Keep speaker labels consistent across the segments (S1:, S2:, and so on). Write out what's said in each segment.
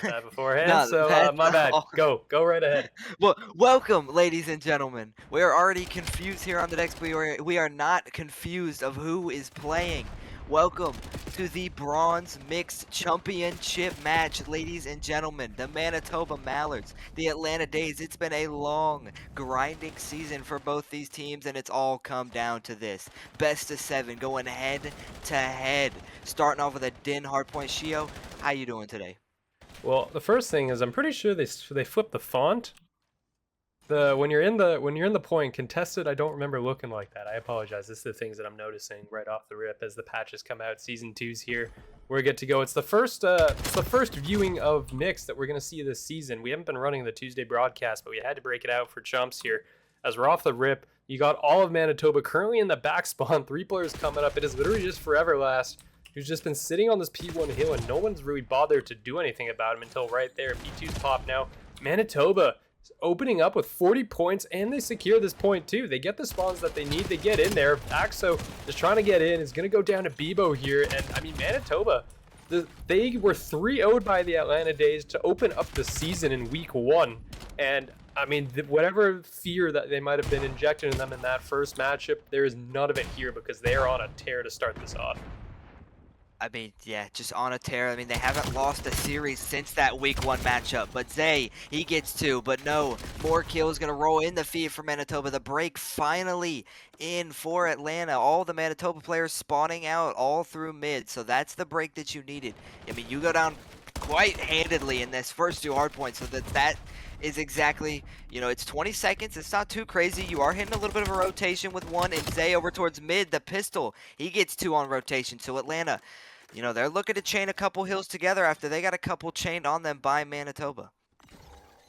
S1: about that beforehand,
S2: No,
S1: so
S2: that's
S1: my bad.
S2: all.
S1: Go right ahead.
S2: Well, welcome, ladies and gentlemen. We are already confused here on the decks. We are not confused of who is playing. Welcome to the Bronze Mixed Championship match, ladies and gentlemen. The Manitoba Mallards, the Atlanta Dazed. It's been a long, grinding season for both these teams, and it's all come down to this. Best of 7 going head to head. Starting off with a Din Hardpoint. Shio, how you doing today?
S1: Well, the first thing is I'm pretty sure they flipped the font. When you're in the point contested, I don't remember looking like that. I apologize. This is the things that I'm noticing right off the rip as the patches come out. Season 2's here. We're good to go. It's the first viewing of mixed that we're gonna see this season. We haven't been running the Tuesday broadcast, but we had to break it out for Chumps here. As we're off the rip, you got all of Manitoba currently in the back spawn. 3 players coming up. It is literally just Foreverlast, who's just been sitting on this P1 hill, and no one's really bothered to do anything about him until right there. P2's pop now. Manitoba opening up with 40 points, and they secure this point too. They get the spawns that they need. They get in there. Axo is trying to get in. Is going to go down to Bebo here, and I mean Manitoba, they were 3-0'd by the Atlanta Dazed to open up the season in week 1, and I mean whatever fear that they might have been injected in them in that first matchup, there is none of it here because they are on a tear to start this off.
S2: I mean, yeah, just on a tear. I mean, they haven't lost a series since that week 1 matchup. But Zay, he gets 2. But no, more kills going to roll in the feed for Manitoba. The break finally in for Atlanta. All the Manitoba players spawning out all through mid. So that's the break that you needed. I mean, you go down quite handedly in this first 2 hardpoints. So that is exactly, it's 20 seconds. It's not too crazy. You are hitting a little bit of a rotation with 1. And Zay over towards mid, the pistol, he gets 2 on rotation. So Atlanta, they're looking to chain a couple hills together after they got a couple chained on them by Manitoba.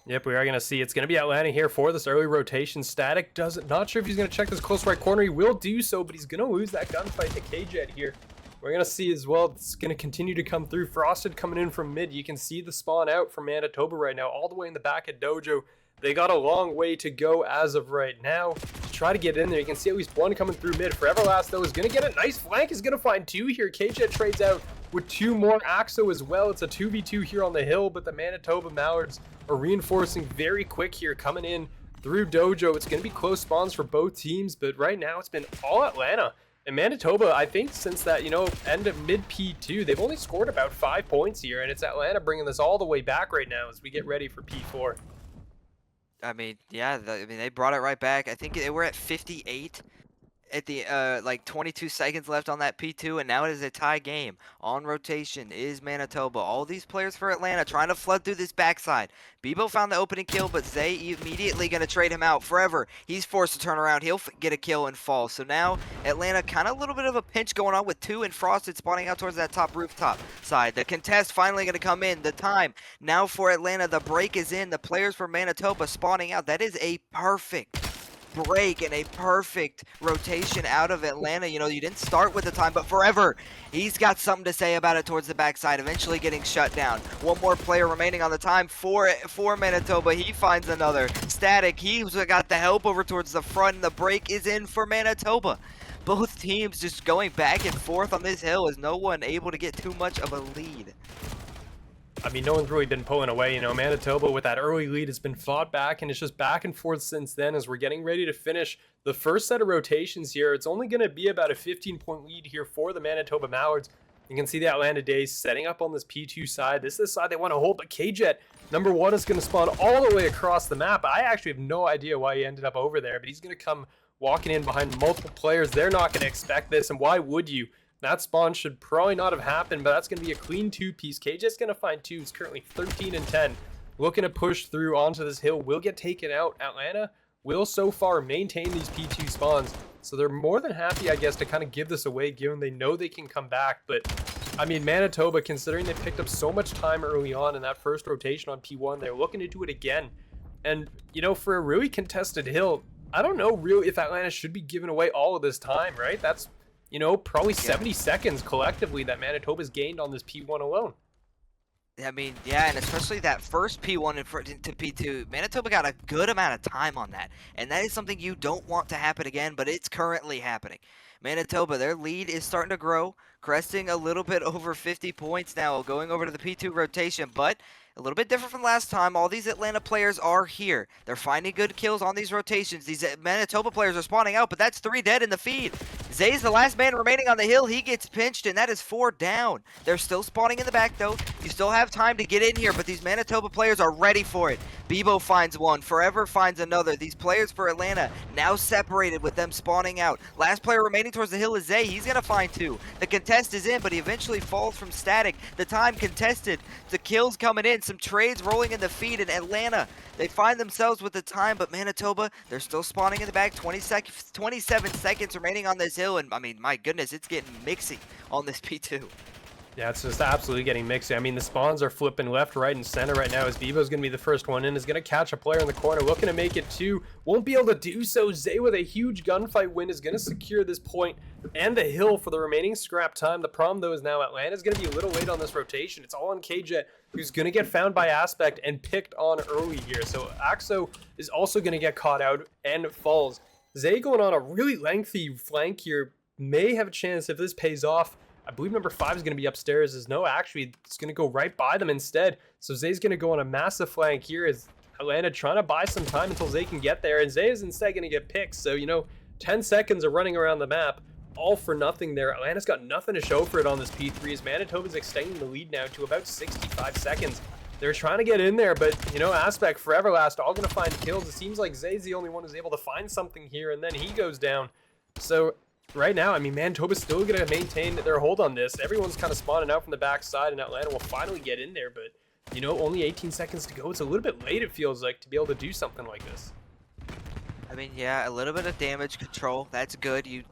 S1: Yep, we are going to see. It's going to be Atlanta here for this early rotation. Static not sure if he's going to check this close right corner. He will do so, but he's going to lose that gunfight to K-Jet here. We're going to see as well. It's going to continue to come through. Frosted coming in from mid. You can see the spawn out from Manitoba right now, all the way in the back of Dojo. They got a long way to go as of right now to try to get in there. You can see at least 1 coming through mid. Foreverlast, though, is going to get a nice flank. Is going to find 2 here. K-Jet trades out with 2 more. Axo as well. It's a 2v2 here on the hill, but the Manitoba Mallards are reinforcing very quick here, coming in through Dojo. It's going to be close spawns for both teams, but right now it's been all Atlanta. And Manitoba, I think since that, end of mid P2, they've only scored about 5 points here, and it's Atlanta bringing this all the way back right now as we get ready for P4.
S2: I mean, yeah, they brought it right back. I think they were at 58 at the like 22 seconds left on that P2, and now it is a tie game. On rotation is Manitoba. All these players for Atlanta trying to flood through this backside. Bebo found the opening kill, but Zay immediately going to trade him out forever. He's forced to turn around. He'll get a kill and fall. So now Atlanta kind of a little bit of a pinch going on with 2 and Frosted spawning out towards that top rooftop side. The contest finally going to come in. The time now for Atlanta. The break is in. The players for Manitoba spawning out. That is a perfect break and a perfect rotation out of Atlanta. You didn't start with the time, but forever he's got something to say about it towards the backside, eventually getting shut down. 1 more player remaining on the time for Manitoba. He finds another. Static, he's got the help over towards the front, and the break is in for Manitoba. Both teams just going back and forth on this hill as no one able to get too much of a lead.
S1: I mean, no one's really been pulling away. Manitoba with that early lead has been fought back, and it's just back and forth since then as we're getting ready to finish the first set of rotations here. It's only going to be about a 15-point lead here for the Manitoba Mallards. You can see the Atlanta Dazed setting up on this P2 side. This is the side they want to hold, but K-Jet, number 1, is going to spawn all the way across the map. I actually have no idea why he ended up over there, but he's going to come walking in behind multiple players. They're not going to expect this, and why would you? That spawn should probably not have happened, but that's going to be a clean 2-piece. KJ's going to find 2. He's currently 13 and 10. Looking to push through onto this hill. Will get taken out. Atlanta will so far maintain these P2 spawns. So they're more than happy, I guess, to kind of give this away, given they know they can come back. But, I mean, Manitoba, considering they picked up so much time early on in that first rotation on P1, they're looking to do it again. And, for a really contested hill, I don't know really if Atlanta should be giving away all of this time, right? That's probably 70 seconds collectively that Manitoba's gained on this P1 alone.
S2: I mean, yeah, and especially that first P1 to P2, Manitoba got a good amount of time on that. And that is something you don't want to happen again, but it's currently happening. Manitoba, their lead is starting to grow, cresting a little bit over 50 points now, going over to the P2 rotation, but A little bit different from last time. All these Atlanta players are here. They're finding good kills on these rotations. These Manitoba players are spawning out, but that's 3 dead in the feed. Zay's the last man remaining on the hill. He gets pinched, and that is 4 down. They're still spawning in the back, though. You still have time to get in here, but these Manitoba players are ready for it. Bebo finds one. Forever finds another. These players for Atlanta now separated with them spawning out. Last player remaining towards the hill is Zay. He's going to find 2. The contest is in, but he eventually falls from static. The time contested. The kills coming in. Some trades rolling in the feed in Atlanta. They find themselves with the time, but Manitoba, they're still spawning in the back. 27 seconds remaining on this hill, and I mean, my goodness, it's getting mixy on this P2.
S1: Yeah, it's just absolutely getting mixy. I mean, the spawns are flipping left, right, and center right now as Bebo's going to be the first one in. Is going to catch a player in the corner, looking to make it 2. Won't be able to do so. Zay with a huge gunfight win is going to secure this point and the hill for the remaining scrap time. The problem, though, is now Atlanta's going to be a little late on this rotation. It's all on KJet, who's going to get found by Aspect and picked on early here. So Axo is also going to get caught out and falls. Zay going on a really lengthy flank here. May have a chance if this pays off. I believe number 5 is going to be upstairs. No, actually, it's going to go right by them instead. So Zay's going to go on a massive flank here as Atlanta trying to buy some time until Zay can get there. And Zay is instead going to get picked. So, 10 seconds of running around the map, all for nothing there. Atlanta's got nothing to show for it on this P3 as Manitoba's extending the lead now to about 65 seconds. They're trying to get in there, but, Aspect, Forever Last, all going to find kills. It seems like Zay's the only one who's able to find something here, and then he goes down. So right now, I mean, Manitoba's still going to maintain their hold on this. Everyone's kind of spawning out from the backside, and Atlanta will finally get in there. But, only 18 seconds to go. It's a little bit late, it feels like, to be able to do something like this.
S2: I mean, yeah, a little bit of damage control. That's good. You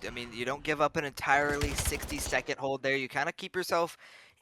S2: don't give up an entirely 60-second hold there. You kind of keep yourself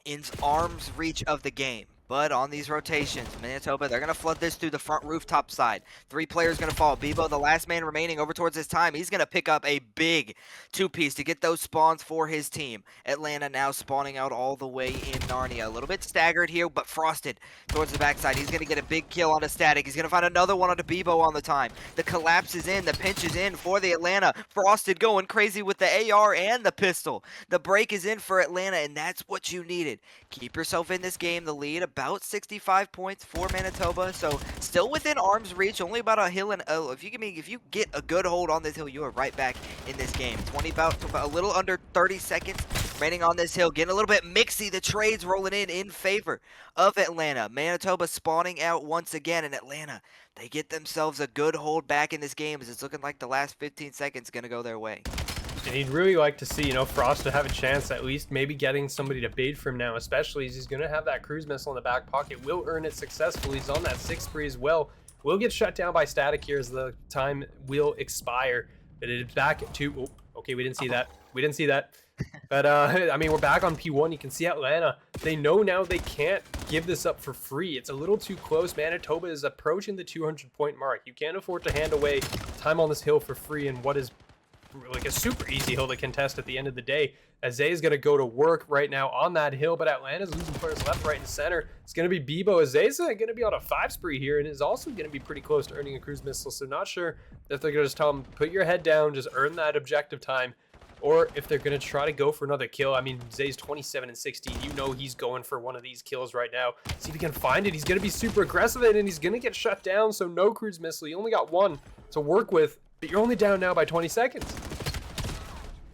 S2: in arm's reach of the game. But on these rotations, Manitoba, they're going to flood this through the front rooftop side. 3 players going to fall. Bebo, the last man remaining over towards his time. He's going to pick up a big 2-piece to get those spawns for his team. Atlanta now spawning out all the way in Narnia. A little bit staggered here, but Frosted towards the backside. He's going to get a big kill on a static. He's going to find another one onto Bebo on the time. The collapse is in. The pinch is in for the Atlanta. Frosted going crazy with the AR and the pistol. The break is in for Atlanta, and that's what you needed. Keep yourself in this game. The lead about 65 points for Manitoba, so still within arm's reach. Only about a hill and if you get a good hold on this hill, you are right back in this game. About a little under 30 seconds remaining on this hill. Getting a little bit mixy. The trades rolling in favor of Atlanta. Manitoba spawning out once again, and Atlanta, they get themselves a good hold back in this game as it's looking like the last 15 seconds going to go their way.
S1: And he'd really like to see, Frost to have a chance at least maybe getting somebody to bait for him now, especially as he's going to have that cruise missile in the back pocket. Will earn it successfully. He's on that 6 spree as well. Will get shut down by static here as the time will expire. But it is back to... Oh, okay, we didn't see that. We didn't see that. But, I mean, we're back on P1. You can see Atlanta. They know now they can't give this up for free. It's a little too close. Manitoba is approaching the 200-point mark. You can't afford to hand away time on this hill for free in what is like a super easy hill to contest at the end of the day. As Zay is going to go to work right now on that hill, but Atlanta's losing players left, right, and center. It's going to be Bebo. Zay's going to be on a 5 spree here and is also going to be pretty close to earning a cruise missile. So not sure if they're going to just tell him, put your head down, just earn that objective time, or if they're going to try to go for another kill. I mean, Zay's 27 and 16. He's going for one of these kills right now. See if he can find it. He's going to be super aggressive and he's going to get shut down. So no cruise missile. You only got 1 to work with, but you're only down now by 20 seconds.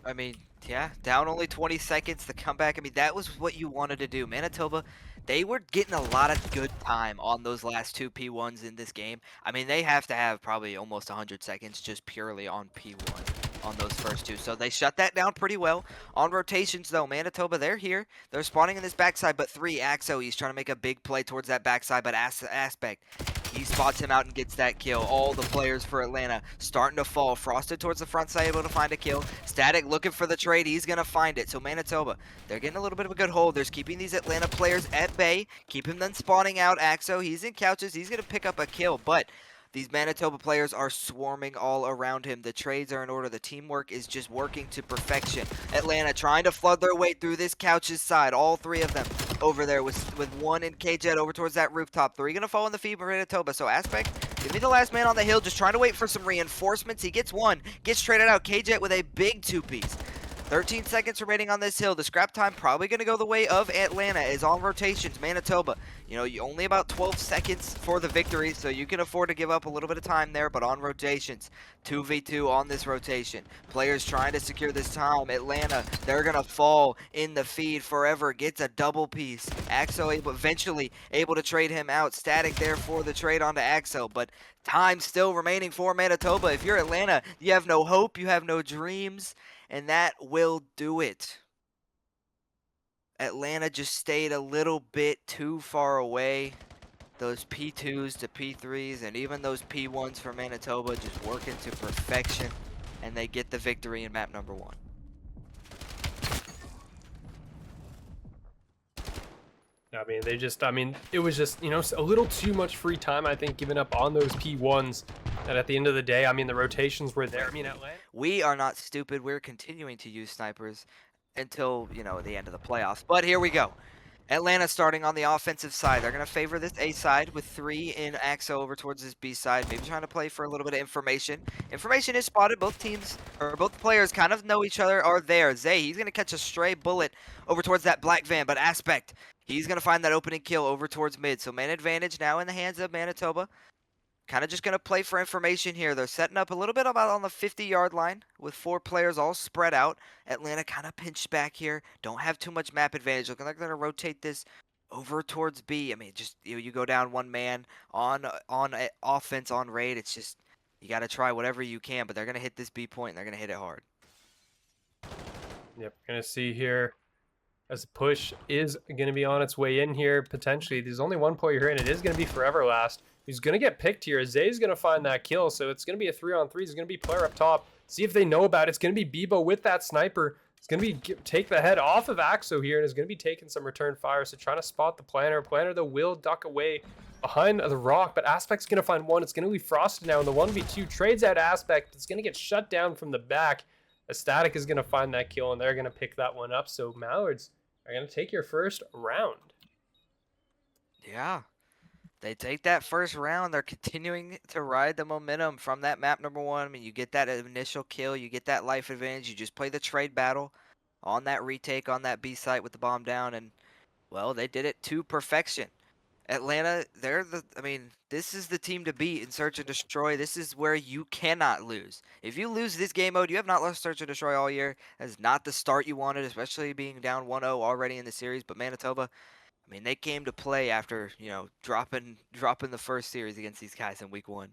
S2: I mean, yeah, down only 20 seconds. The comeback, I mean, that was what you wanted to do. Manitoba, they were getting a lot of good time on those last 2 P1s in this game. I mean, they have to have probably almost 100 seconds just purely on P1 on those first 2. So they shut that down pretty well. On rotations, though, Manitoba, they're here. They're spawning in this backside, but 3, Axo, he's trying to make a big play towards that backside, but Aspect, he spots him out and gets that kill. All the players for Atlanta starting to fall. Frosted towards the front side, able to find a kill. Static looking for the trade. He's going to find it. So Manitoba, they're getting a little bit of a good hold. They're keeping these Atlanta players at bay. Keeping them spawning out. Axo, he's in couches. He's going to pick up a kill. But these Manitoba players are swarming all around him. The trades are in order. The teamwork is just working to perfection. Atlanta trying to flood their way through this couch's side. All 3 of them over there with 1 in KJet over towards that rooftop. 3 going to fall in the feed for Manitoba. So Aspect, give me the last man on the hill. Just trying to wait for some reinforcements. He gets 1. Gets traded out. KJet with a big 2-piece. 13 seconds remaining on this hill. The scrap time probably going to go the way of Atlanta is on rotations. Manitoba, you know, you only about 12 seconds for the victory, so you can afford to give up a little bit of time there, but on rotations, 2v2 on this rotation. Players trying to secure this time. Atlanta, they're going to fall in the feed forever. Gets a double piece. Axo eventually able to trade him out. Static there for the trade onto Axo, but time still remaining for Manitoba. If you're Atlanta, you have no hope, you have no dreams, and that will do it. Atlanta just stayed a little bit too far away. Those P2s to P3s and even those P1s for Manitoba just working to perfection, and they get the victory in map number 1.
S1: I mean, it was just, you know, a little too much free time, I think, given up on those P1s. And at the end of the day, I mean, the rotations were there. I mean, Atlanta.
S2: We are not stupid. We're continuing to use snipers until, you know, the end of the playoffs. But here we go. Atlanta starting on the offensive side. They're going to favor this A side with 3 in Axo over towards this B side. Maybe trying to play for a little bit of information. Information is spotted. Both teams, or both players kind of know each other are there. Zay, he's going to catch a stray bullet over towards that black van. But Aspect, he's going to find that opening kill over towards mid. So man advantage now in the hands of Manitoba. Kind of just going to play for information here. They're setting up a little bit about on the 50-yard line with 4 players all spread out. Atlanta kind of pinched back here. Don't have too much map advantage. Looking like they're going to rotate this over towards B. I mean, just you go down 1 man on offense on raid. It's just you got to try whatever you can, but they're going to hit this B point and they're going to hit it hard.
S1: Yep, going to see here as the push is going to be on its way in here. Potentially, there's only 1 player here, and it is going to be Foreverlast. Who's going to get picked here? Zay's going to find that kill, so it's going to be a 3-on-3. It's going to be player up top. See if they know about it. It's going to be Bebo with that sniper. It's going to be take the head off of Axo here, and is going to be taking some return fire. So trying to spot the planner. Planner, though, will duck away behind the rock, but Aspect's going to find one. It's going to leave Frosted now, and the 1v2 trades out Aspect. It's going to get shut down from the back. A Static is going to find that kill, and they're going to pick that one up. So Mallards are going to take your first round.
S2: Yeah. They take that first round. They're continuing to ride the momentum from that map number 1. I mean, you get that initial kill. You get that life advantage. You just play the trade battle on that retake on that B site with the bomb down. And, well, they did it to perfection. Atlanta, this is the team to beat in Search and Destroy. This is where you cannot lose. If you lose this game mode, you have not lost Search and Destroy all year. That is not the start you wanted, especially being down 1-0 already in the series. But Manitoba, I mean, they came to play after, you know, dropping the first series against these guys in week 1.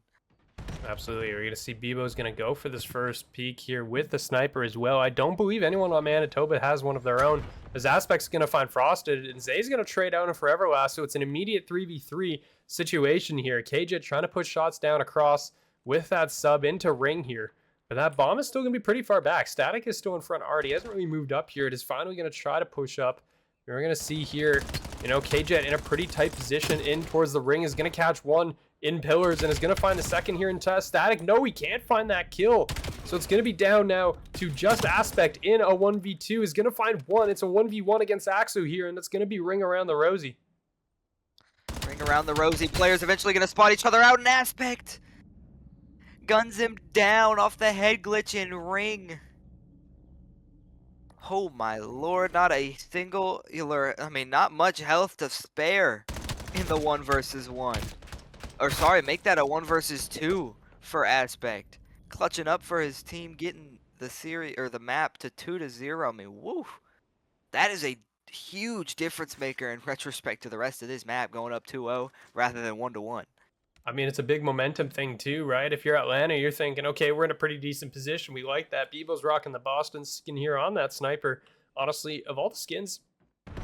S1: Absolutely. We're going to see Bebo's going to go for this first peek here with the sniper as well. I don't believe anyone on Manitoba has one of their own. As Aspect's going to find Frosted, and Zay's going to trade out in Foreverlast, so it's an immediate 3v3 situation here. KJ trying to push shots down across with that sub into ring here. But that bomb is still going to be pretty far back. Static is still in front already. He hasn't really moved up here. It is finally going to try to push up. We're going to see here, you know, KJ in a pretty tight position in towards the ring is going to catch one in pillars and is going to find the second here in Static. No, he can't find that kill. So it's going to be down now to just Aspect in a 1v2. Is going to find one. It's a 1v1 against Axo here, and it's going to be ring around the rosy.
S2: Ring around the rosy. Players eventually going to spot each other out in Aspect. Guns him down off the head glitch in ring. Oh my lord, not a singular, not much health to spare in the 1 versus 1. Or sorry, make that a 1 versus 2 for Aspect. Clutching up for his team, getting the series or the map to 2-0. I mean, woo. That is a huge difference maker in retrospect to the rest of this map, going up 2-0 rather than 1-1.
S1: I mean, it's a big momentum thing too, right? If you're Atlanta, you're thinking, okay, we're in a pretty decent position. We like that. Bebo's rocking the Boston skin here on that sniper. Honestly, of all the skins,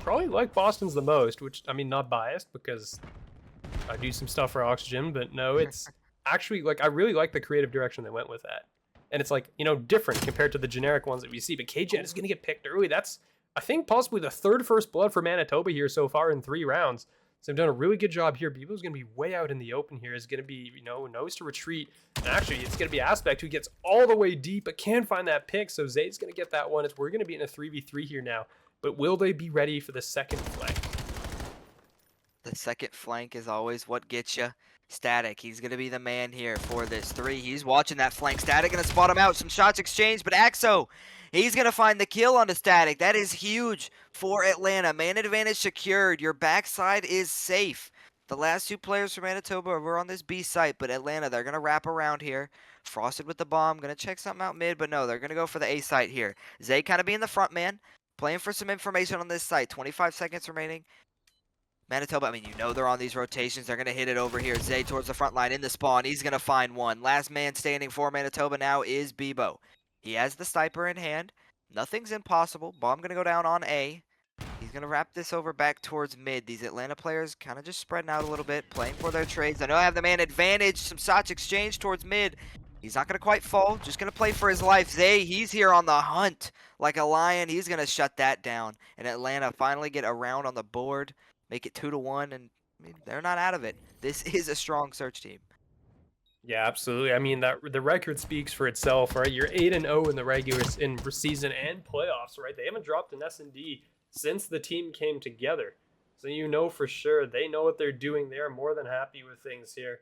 S1: probably like Boston's the most, which, I mean, not biased because I do some stuff for Oxygen, but no, it's actually, like, I really like the creative direction they went with that. And it's, like, you know, different compared to the generic ones that we see. But KJ is going to get picked early. That's, I think, possibly the 3rd first blood for Manitoba here so far in 3 rounds. So they've done a really good job here. Bebo's going to be way out in the open here. Is going to be, you know, nose to retreat. And actually, it's going to be Aspect who gets all the way deep but can't find that pick. So Zay's going to get that one. We're going to be in a 3v3 here now. But will they be ready for the second flank?
S2: The second flank is always what gets you. Static, he's going to be the man here for this 3. He's watching that flank. Static going to spot him out. Some shots exchanged, but Axo, he's going to find the kill on the Static. That is huge for Atlanta. Man advantage secured. Your backside is safe. The last 2 players from Manitoba were on this B site, but Atlanta, they're going to wrap around here. Frosted with the bomb. Going to check something out mid, but no, they're going to go for the A site here. Zay kind of being the front man, playing for some information on this site. 25 seconds remaining. Manitoba, I mean, you know they're on these rotations. They're going to hit it over here. Zay towards the front line in the spawn. He's going to find one. Last man standing for Manitoba now is Bebo. He has the sniper in hand. Nothing's impossible. Bomb going to go down on A. He's going to wrap this over back towards mid. These Atlanta players kind of just spreading out a little bit, playing for their trades. I know I have the man advantage. Some shots exchanged towards mid. He's not going to quite fall. Just going to play for his life. Zay, he's here on the hunt like a lion. He's going to shut that down. And Atlanta finally get a round on the board. Make it 2-1, and I mean, they're not out of it. This is a strong search team.
S1: Yeah, absolutely. I mean, that the record speaks for itself, right? You're 8-0 in the regular season and playoffs, right? They haven't dropped an S&D since the team came together. So you know for sure they know what they're doing. They are more than happy with things here.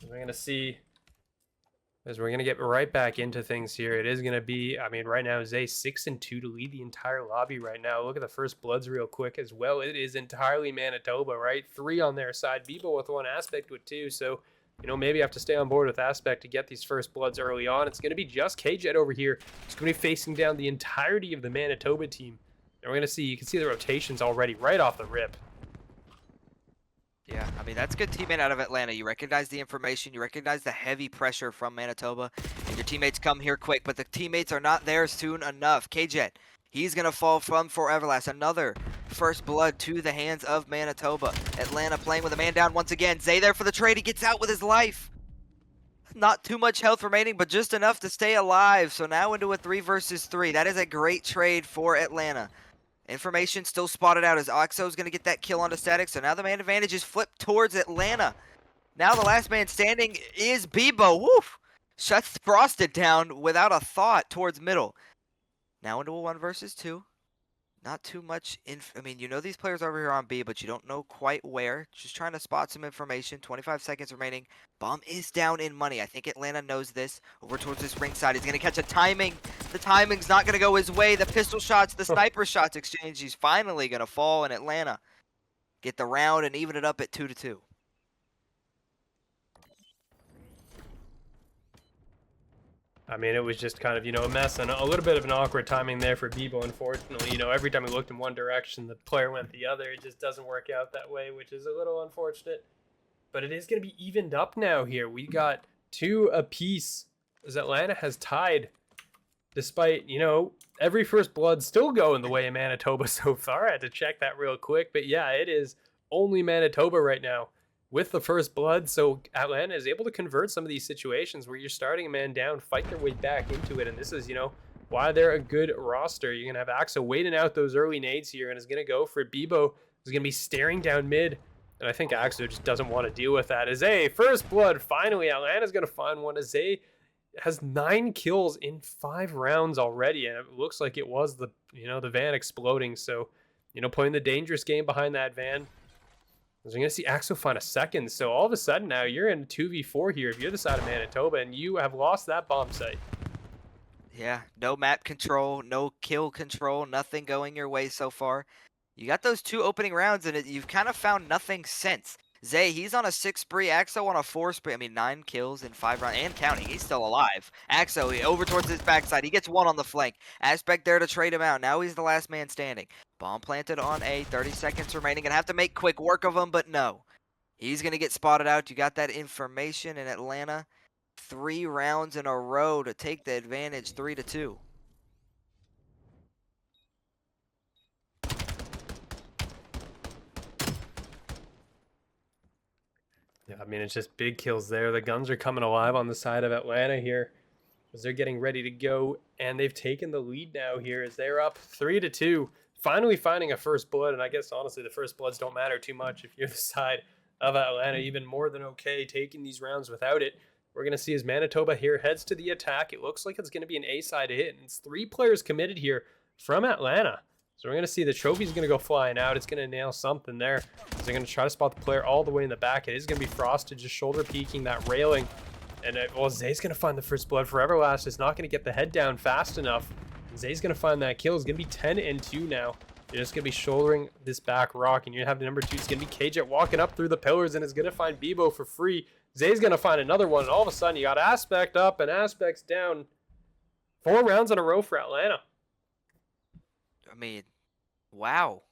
S1: We're going to see, as we're going to get right back into things here. It is going to be, I mean, right now, Zay 6-2 to lead the entire lobby right now. Look at the first bloods real quick as well. It is entirely Manitoba, right? 3 on their side. Bebo with 1, Aspect with 2. So, you know, maybe you have to stay on board with Aspect to get these first bloods early on. It's going to be just KJet over here. It's going to be facing down the entirety of the Manitoba team. And we're going to see, you can see the rotations already right off the rip.
S2: Yeah, I mean, that's good teammate out of Atlanta. You recognize the information. You recognize the heavy pressure from Manitoba. And your teammates come here quick, but the teammates are not there soon enough. KJet, he's going to fall from for Everlast. Another first blood to the hands of Manitoba. Atlanta playing with a man down once again. Zay there for the trade. He gets out with his life. Not too much health remaining, but just enough to stay alive. So now into a 3 versus 3. That is a great trade for Atlanta. Information still spotted out as Oxo's going to get that kill onto Static. So now the man advantage is flipped towards Atlanta. Now the last man standing is Bebo. Woof! Shuts Frosted down without a thought towards middle. Now into a 1 versus 2. Not too much. I mean, you know these players over here on B, but you don't know quite where. Just trying to spot some information. 25 seconds remaining. Bomb is down in money. I think Atlanta knows this. Over towards this ringside. He's going to catch a timing. The timing's not going to go his way. The pistol shots, the sniper shots exchange. He's finally going to fall, and Atlanta get the round and even it up at 2-2.
S1: I mean, it was just kind of, you know, a mess and a little bit of an awkward timing there for Bebo, unfortunately. You know, every time he looked in one direction, the player went the other. It just doesn't work out that way, which is a little unfortunate. But it is going to be evened up now here. We got 2 apiece as Atlanta has tied, despite, you know, every first blood still going the way of Manitoba so far. I had to check that real quick. But yeah, it is only Manitoba right now with the first blood. So Atlanta is able to convert some of these situations where you're starting a man down, fight their way back into it. And this is, you know, why they're a good roster. You're going to have Axo waiting out those early nades here and is going to go for Bebo, who's going to be staring down mid. And I think Axo just doesn't want to deal with that. Azay, first blood, finally, Atlanta's going to find one. Azay has 9 kills in 5 rounds already, and it looks like it was the, you know, the van exploding. So, you know, playing the dangerous game behind that van. We're going to see Axo find a second. So all of a sudden now you're in 2v4 here if you're the side of Manitoba, and you have lost that bomb site.
S2: Yeah, no map control, no kill control, nothing going your way so far. You got those 2 opening rounds, and you've kind of found nothing since. Zay, he's on a 6 spree. Axo on a 4 spree. I mean, 9 kills in 5 rounds and counting. He's still alive. Axo over towards his backside. He gets 1 on the flank. Aspect there to trade him out. Now he's the last man standing. Bomb planted on A. 30 seconds remaining. Gonna have to make quick work of him, but no. He's gonna get spotted out. You got that information in Atlanta. 3 rounds in a row to take the advantage. 3-2.
S1: Yeah, I mean, it's just big kills there. The guns are coming alive on the side of Atlanta here as they're getting ready to go, and they've taken the lead now here as they're up 3-2, finally finding a first blood. And I guess honestly the first bloods don't matter too much if you're the side of Atlanta. Even more than okay taking these rounds without it. We're going to see as Manitoba here heads to the attack. It looks like it's going to be an A side hit, and it's 3 players committed here from Atlanta. So we're going to see the trophy's going to go flying out. It's going to nail something there. So they're going to try to spot the player all the way in the back. It is going to be Frosted just shoulder peeking that railing. And well, Zay's going to find the first blood for Everlast. It's not going to get the head down fast enough. Zay's going to find that kill. It's going to be 10 and 2 now. You're just going to be shouldering this back rock. And you're going to have the number 2. It's going to be KJet walking up through the pillars. And it's going to find Bebo for free. Zay's going to find another one. And all of a sudden, you got Aspect up and Aspect's down. 4 rounds in a row for Atlanta.
S2: I mean, wow.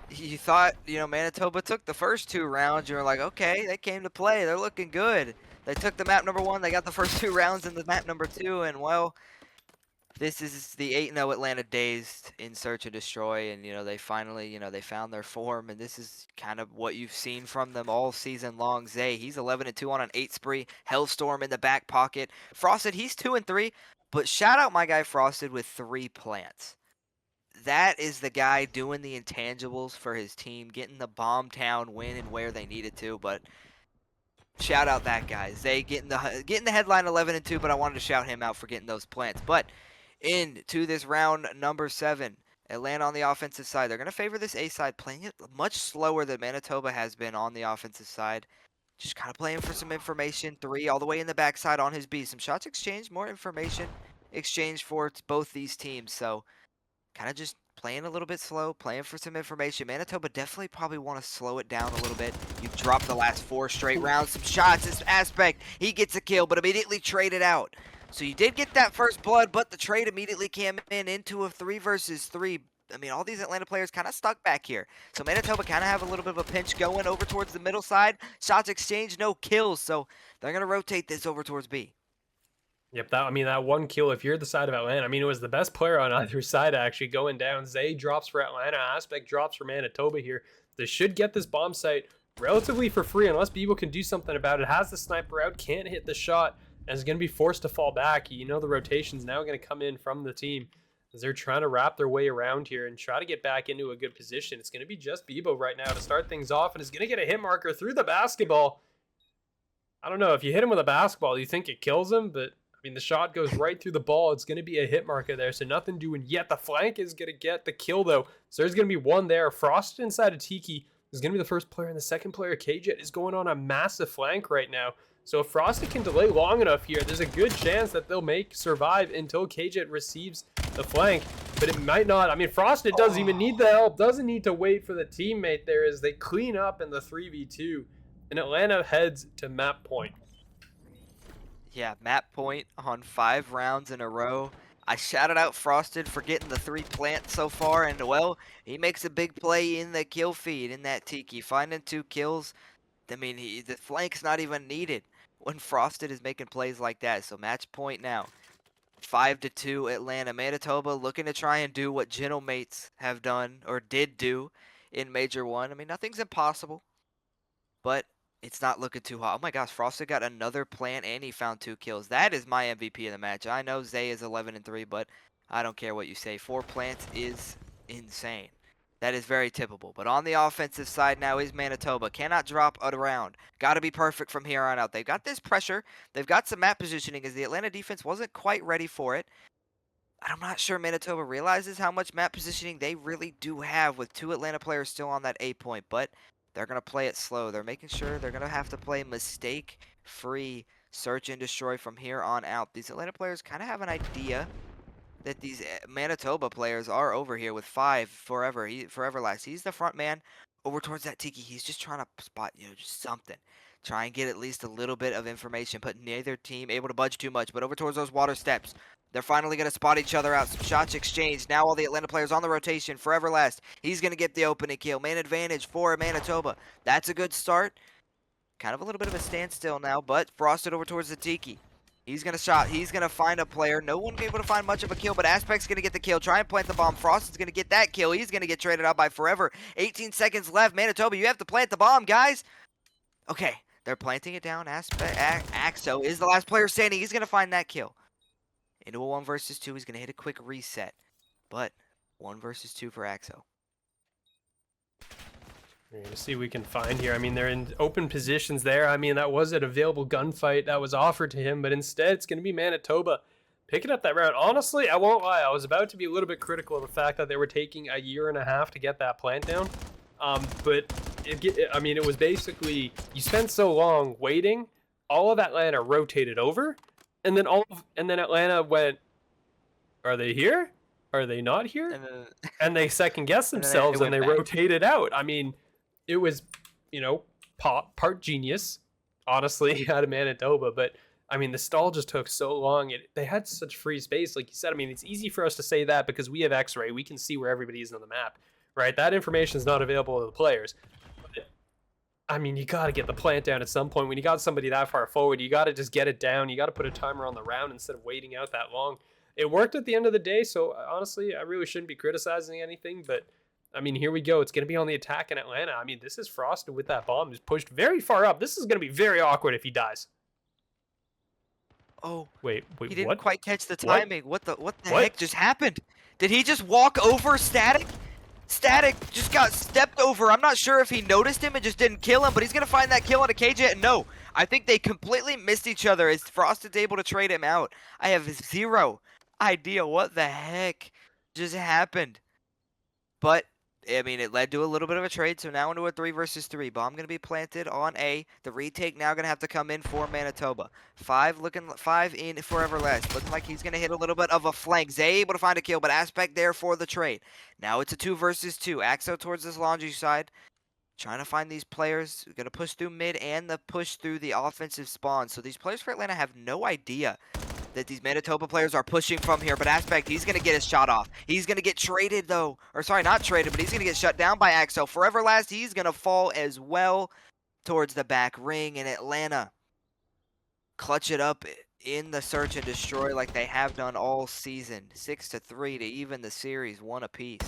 S2: You thought, Manitoba took the first 2 rounds. You were like, okay, they came to play. They're looking good. They took the map number 1. They got the first 2 rounds in the map number 2. And, well, this is the 8-0 Atlanta Dazed in Search and Destroy. And, they finally, they found their form. And this is kind of what you've seen from them all season long. Zay, he's 11-2 on an 8 spree. Hellstorm in the back pocket. Frosted, he's 2-3. But shout out my guy Frosted with 3 plants. That is the guy doing the intangibles for his team, getting the bomb town win and where they needed to. But shout out that guy. Zay getting the headline 11-2, but I wanted to shout him out for getting those plants. But into this round number 7, Atlanta on the offensive side. They're going to favor this A side, playing it much slower than Manitoba has been on the offensive side. Just kind of playing for some information. 3 all the way in the backside on his B. Some shots exchanged, more information exchanged for both these teams. So kind of just playing a little bit slow, playing for some information. Manitoba definitely probably want to slow it down a little bit. You've dropped the last 4 straight rounds. Some shots. This Aspect, he gets a kill, but immediately traded out. So you did get that first blood, but the trade immediately came into a 3 versus 3. I mean, all these Atlanta players kind of stuck back here. So Manitoba kind of have a little bit of a pinch going over towards the middle side. Shots exchanged, no kills. So they're going to rotate this over towards B.
S1: Yep, that 1 kill, if you're the side of Atlanta, it was the best player on either side actually going down. Zay drops for Atlanta, Aspect drops for Manitoba here. They should get this bomb site relatively for free unless Bebo can do something about it. Has the sniper out, can't hit the shot, and is going to be forced to fall back. The rotation's now going to come in from the team as they're trying to wrap their way around here and try to get back into a good position. It's going to be just Bebo right now to start things off, and is going to get a hit marker through the basketball. I don't know, if you hit him with a basketball, you think it kills him, but the shot goes right through the ball. It's going to be a hit marker there, so nothing doing yet. The flank is going to get the kill, though. So there's going to be 1 there. Frosted inside of Tiki is going to be the first player, and the second player, KJet, is going on a massive flank right now. So if Frosted can delay long enough here, there's a good chance that they'll survive until KJet receives the flank, but it might not. Frosted doesn't even need the help, doesn't need to wait for the teammate there as they clean up in the 3v2, and Atlanta heads to map point.
S2: Yeah, map point on 5 rounds in a row. I shouted out Frosted for getting the 3 plants so far, and well, he makes a big play in the kill feed in that Tiki, finding 2 kills. The flank's not even needed when Frosted is making plays like that. So match point now, 5-2 Atlanta. Manitoba looking to try and do what Gentlemates have done or did do in Major 1. Nothing's impossible, but it's not looking too hot. Oh my gosh, Frosted got another plant and he found 2 kills. That is my MVP of the match. I know Zay is 11-3, but I don't care what you say. 4 plants is insane. That is very typical. But on the offensive side now is Manitoba. Cannot drop a round. Got to be perfect from here on out. They've got this pressure. They've got some map positioning as the Atlanta defense wasn't quite ready for it. I'm not sure Manitoba realizes how much map positioning they really do have with 2 Atlanta players still on that A point. But they're going to play it slow. They're making sure they're going to have to play mistake-free search and destroy from here on out. These Atlanta players kind of have an idea that these Manitoba players are over here with 5 for Everlast. He's the front man over towards that Tiki. He's just trying to spot, just something. Try and get at least a little bit of information, but neither team able to budge too much. But over towards those water steps, they're finally going to spot each other out. Some shots exchanged. Now all the Atlanta players on the rotation for Everlast. He's going to get the opening kill. Man advantage for Manitoba. That's a good start. Kind of a little bit of a standstill now, but Frosted over towards the Tiki. He's going to shot. He's going to find a player. No one able to find much of a kill, but Aspect's going to get the kill. Try and plant the bomb. Frosted's going to get that kill. He's going to get traded out by Forever. 18 seconds left. Manitoba, you have to plant the bomb, guys. Okay, they're planting it down. Axo is the last player standing. He's going to find that kill. Into a 1 versus 2. He's going to hit a quick reset, but 1 versus 2 for Axo.
S1: We're going to see what we can find here. They're in open positions there. That was an available gunfight that was offered to him, but instead it's going to be Manitoba picking up that round. Honestly, I won't lie. I was about to be a little bit critical of the fact that they were taking a year and a half to get that plant down. But I mean, it was basically you spent so long waiting. All of Atlanta rotated over, and then Atlanta went, "Are they here? Are they not here?" And they second guessed themselves and they rotated out. I mean, it was, part genius, honestly, out of Manitoba, but I mean, the stall just took so long. They had such free space, like you said. I mean, it's easy for us to say that because we have X-ray. We can see where everybody is on the map, right? That information is not available to the players. But, I mean, you got to get the plant down at some point. When you got somebody that far forward, you got to just get it down. You got to put a timer on the round instead of waiting out that long. It worked at the end of the day, so honestly, I really shouldn't be criticizing anything, but I mean, here we go. It's going to be on the attack in Atlanta. I mean, this is Frosted with that bomb. He's pushed very far up. This is going to be very awkward if he dies.
S2: Oh,
S1: wait,
S2: he didn't
S1: what?
S2: quite catch the timing. What the heck just happened? Did he just walk over Static? Static just got stepped over. I'm not sure if he noticed him and just didn't kill him, but he's going to find that kill on a KJ. No, I think they completely missed each other as Frosted's able to trade him out. I have zero idea what the heck just happened. But I mean, it led to a little bit of a trade, so now into a 3 versus 3. Bomb going to be planted on A. The retake now going to have to come in for Manitoba. 5 in for Everlast. Looking like he's going to hit a little bit of a flank. Zay able to find a kill, but Aspect there for the trade. Now it's a 2 versus 2. Axo towards this laundry side. Trying to find these players. Going to push through mid and the push through the offensive spawn. So these players for Atlanta have no idea that these Manitoba players are pushing from here, but Aspect, he's going to get his shot off. He's going to get traded, though. Or, sorry, not traded, but he's going to get shut down by Axel. For Everlast, he's going to fall as well towards the back ring, and Atlanta clutch it up in the search and destroy like they have done all season. 6-3 to even the series, 1 apiece.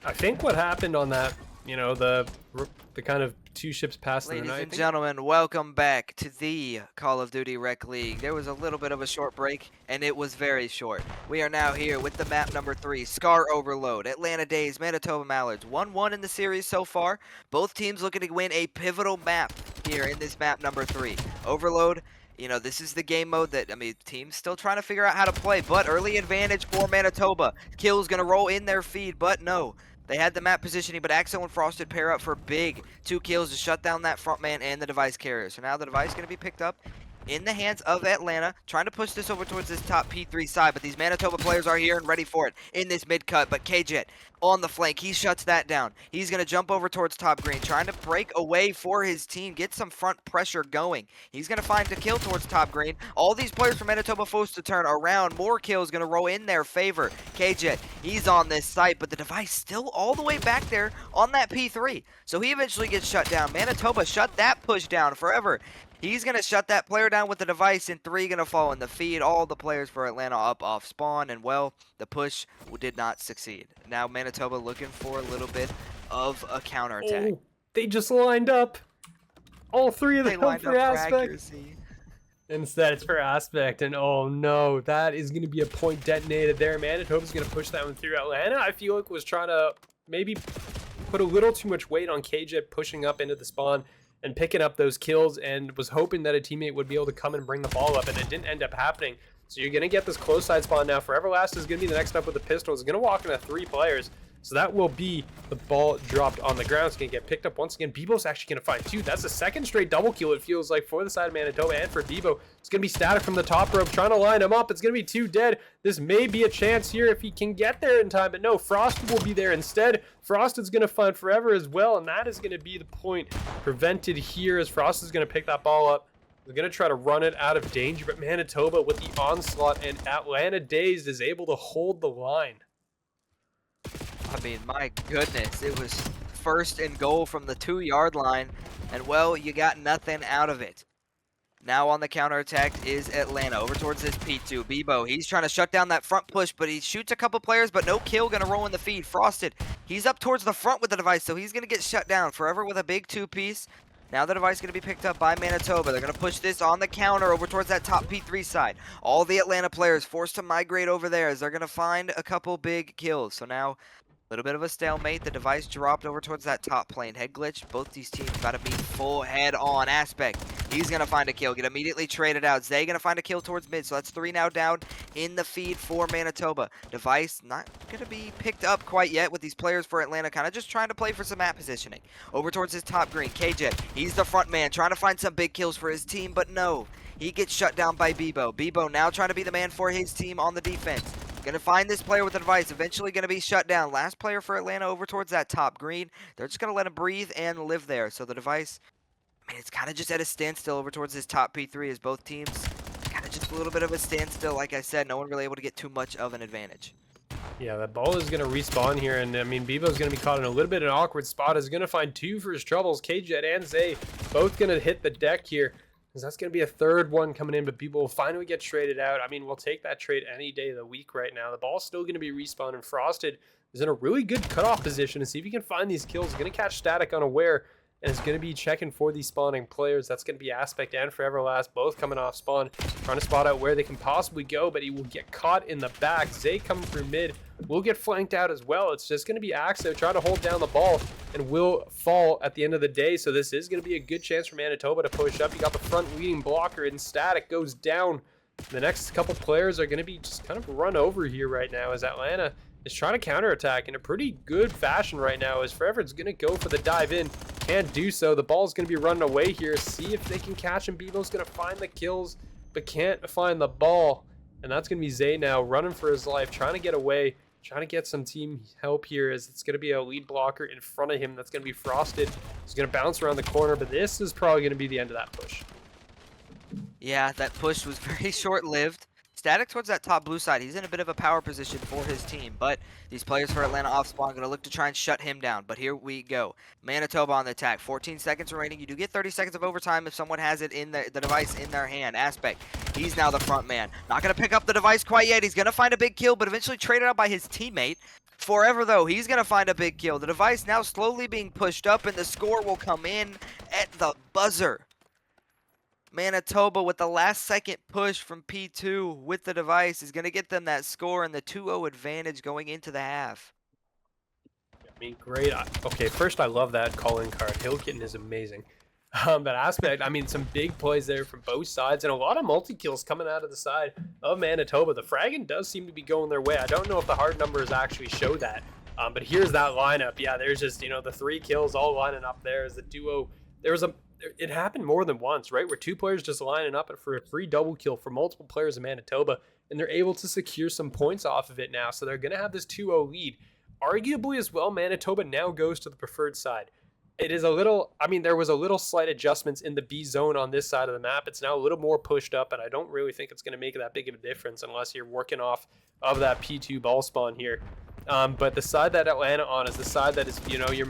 S1: I think what happened on that, the kind of 2 ships past the night.
S2: Ladies and gentlemen, welcome back to the Call of Duty Rec League. There was a little bit of a short break, and it was very short. We are now here with the map number 3, Scar Overload, Atlanta Dazed, Manitoba Mallards. 1-1 in the series so far. Both teams looking to win a pivotal map here in this map number 3. Overload, this is the game mode that, teams still trying to figure out how to play, but early advantage for Manitoba. Kills going to roll in their feed, but no. They had the map positioning, but Axel and Frosted pair up for big 2 kills to shut down that front man and the device carrier. So now the device going to be picked up in the hands of Atlanta, trying to push this over towards this top P3 side, but these Manitoba players are here and ready for it in this mid cut. But K-Jet on the flank, he shuts that down. He's going to jump over towards top green, trying to break away for his team, get some front pressure going. He's going to find a kill towards top green. All these players from Manitoba forced to turn around. More kills going to roll in their favor. K-Jet, he's on this site, but the device still all the way back there on that P3. So he eventually gets shut down. Manitoba shut that push down forever. He's going to shut that player down with the device, and 3 going to fall in the feed. All the players for Atlanta up off spawn, and well, the push did not succeed. Now Manitoba looking for a little bit of a counterattack.
S1: Oh, they just lined up. All 3 of them for Aspect. Instead, it's for Aspect, and oh no, that is going to be a point detonated there. Manitoba's going to push that one through. Atlanta, I feel like, was trying to maybe put a little too much weight on KJ pushing up into the spawn and picking up those kills, and was hoping that a teammate would be able to come and bring the ball up, and it didn't end up happening. So you're going to get this close side spawn now. For Everlast is going to be the next up with the pistol. It's going to walk into 3 players. So that will be the ball dropped on the ground. It's going to get picked up once again. Bebo's actually going to find 2. That's the 2nd straight double kill, it feels like, for the side of Manitoba and for Bebo. It's going to be Static from the top rope trying to line him up. It's going to be 2 dead. This may be a chance here if he can get there in time, but no, Frosted will be there instead. Frosted's going to find Forever as well, and that is going to be the point prevented here as Frosted's going to pick that ball up. They're going to try to run it out of danger, but Manitoba with the onslaught, and Atlanta Dazed is able to hold the line.
S2: I mean, my goodness, it was 1st and goal from the 2-yard line, and well, you got nothing out of it. Now on the counterattack is Atlanta, over towards this P2. Bebo, he's trying to shut down that front push, but he shoots a couple players, but no kill going to roll in the feed. Frosted, he's up towards the front with the device, so he's going to get shut down. Forever with a big 2-piece. Now the device going to be picked up by Manitoba. They're going to push this on the counter over towards that top P3 side. All the Atlanta players forced to migrate over there as they're going to find a couple big kills. So now Little bit of a stalemate. The device dropped over towards that top plane. Head glitch. Both these teams about to be full head on. Aspect. He's going to find a kill. Get immediately traded out. Zay going to find a kill towards mid. So that's 3 now down in the feed for Manitoba. Device not going to be picked up quite yet with these players for Atlanta. Kind of just trying to play for some map positioning. Over towards his top green. KJ. He's the front man. Trying to find some big kills for his team. But no. He gets shut down by Bebo. Bebo now trying to be the man for his team on the defense. Gonna find this player with the device. Eventually gonna be shut down. Last player for Atlanta over towards that top green. They're just gonna let him breathe and live there. So the device, I mean, it's kind of just at a standstill over towards this top P3 as both teams kind of just a little bit of a standstill. Like I said, no one really able to get too much of an advantage.
S1: Yeah, that ball is going to respawn here, and I mean, Bebo's going to be caught in a little bit of an awkward spot. Is going to find 2 for his troubles. K-Jet and Zay both going to hit the deck here. That's going to be a third one coming in, but people will finally get traded out. I mean, we'll take that trade any day of the week right now. The ball's still going to be respawned, and Frosted is in a really good cutoff position to see if he can find these kills. He's going to catch Static unaware, and is going to be checking for these spawning players. That's going to be Aspect and Foreverlast, both coming off spawn, trying to spot out where they can possibly go, but he will get caught in the back. Zay coming through mid will get flanked out as well. It's just going to be Axo trying to hold down the ball and will fall at the end of the day. So this is going to be a good chance for Manitoba to push up. You got the front leading blocker, and Static goes down. The next couple players are going to be just kind of run over here right now as Atlanta is trying to counterattack in a pretty good fashion right now, as Forever's going to go for the dive in. Can't do so. The ball's going to be running away here. See if they can catch him. Bebo's going to find the kills, but can't find the ball. And that's going to be Zay now running for his life, trying to get away, trying to get some team help here, as it's going to be a lead blocker in front of him. That's going to be Frosted. He's going to bounce around the corner, but this is probably going to be the end of that push.
S2: Yeah, that push was very short-lived. Static towards that top blue side. He's in a bit of a power position for his team, but these players for Atlanta off spawn going to look to try and shut him down. But here we go. Manitoba on the attack. 14 seconds remaining. You do get 30 seconds of overtime if someone has it in the device in their hand. Aspect. He's now the front man. Not going to pick up the device quite yet. He's going to find a big kill, but eventually traded out by his teammate. Forever, though, he's going to find a big kill. The device now slowly being pushed up, and the score will come in at the buzzer. Manitoba with the last second push from P2 with the device is going to get them that score and the 2-0 advantage going into the half.
S1: I mean, great. Okay, first, I love that calling card. Hill Kitten is amazing. But Aspect, I mean, some big plays there from both sides, and a lot of multi-kills coming out of the side of Manitoba. The fragging does seem to be going their way. I don't know if the hard numbers actually show that, but here's that lineup. Yeah, there's just, you know, the 3 kills all lining up there as the duo. It happened more than once, right? Where 2 players just lining up for a free double kill for multiple players in Manitoba, and they're able to secure some points off of it now. So they're going to have this 2-0 lead. Arguably as well, Manitoba now goes to the preferred side. It is a little, I mean, there was a little slight adjustments in the B zone on this side of the map. It's now a little more pushed up, and I don't really think it's going to make that big of a difference unless you're working off of that P2 ball spawn here. But the side that Atlanta on is the side that is, you know, you're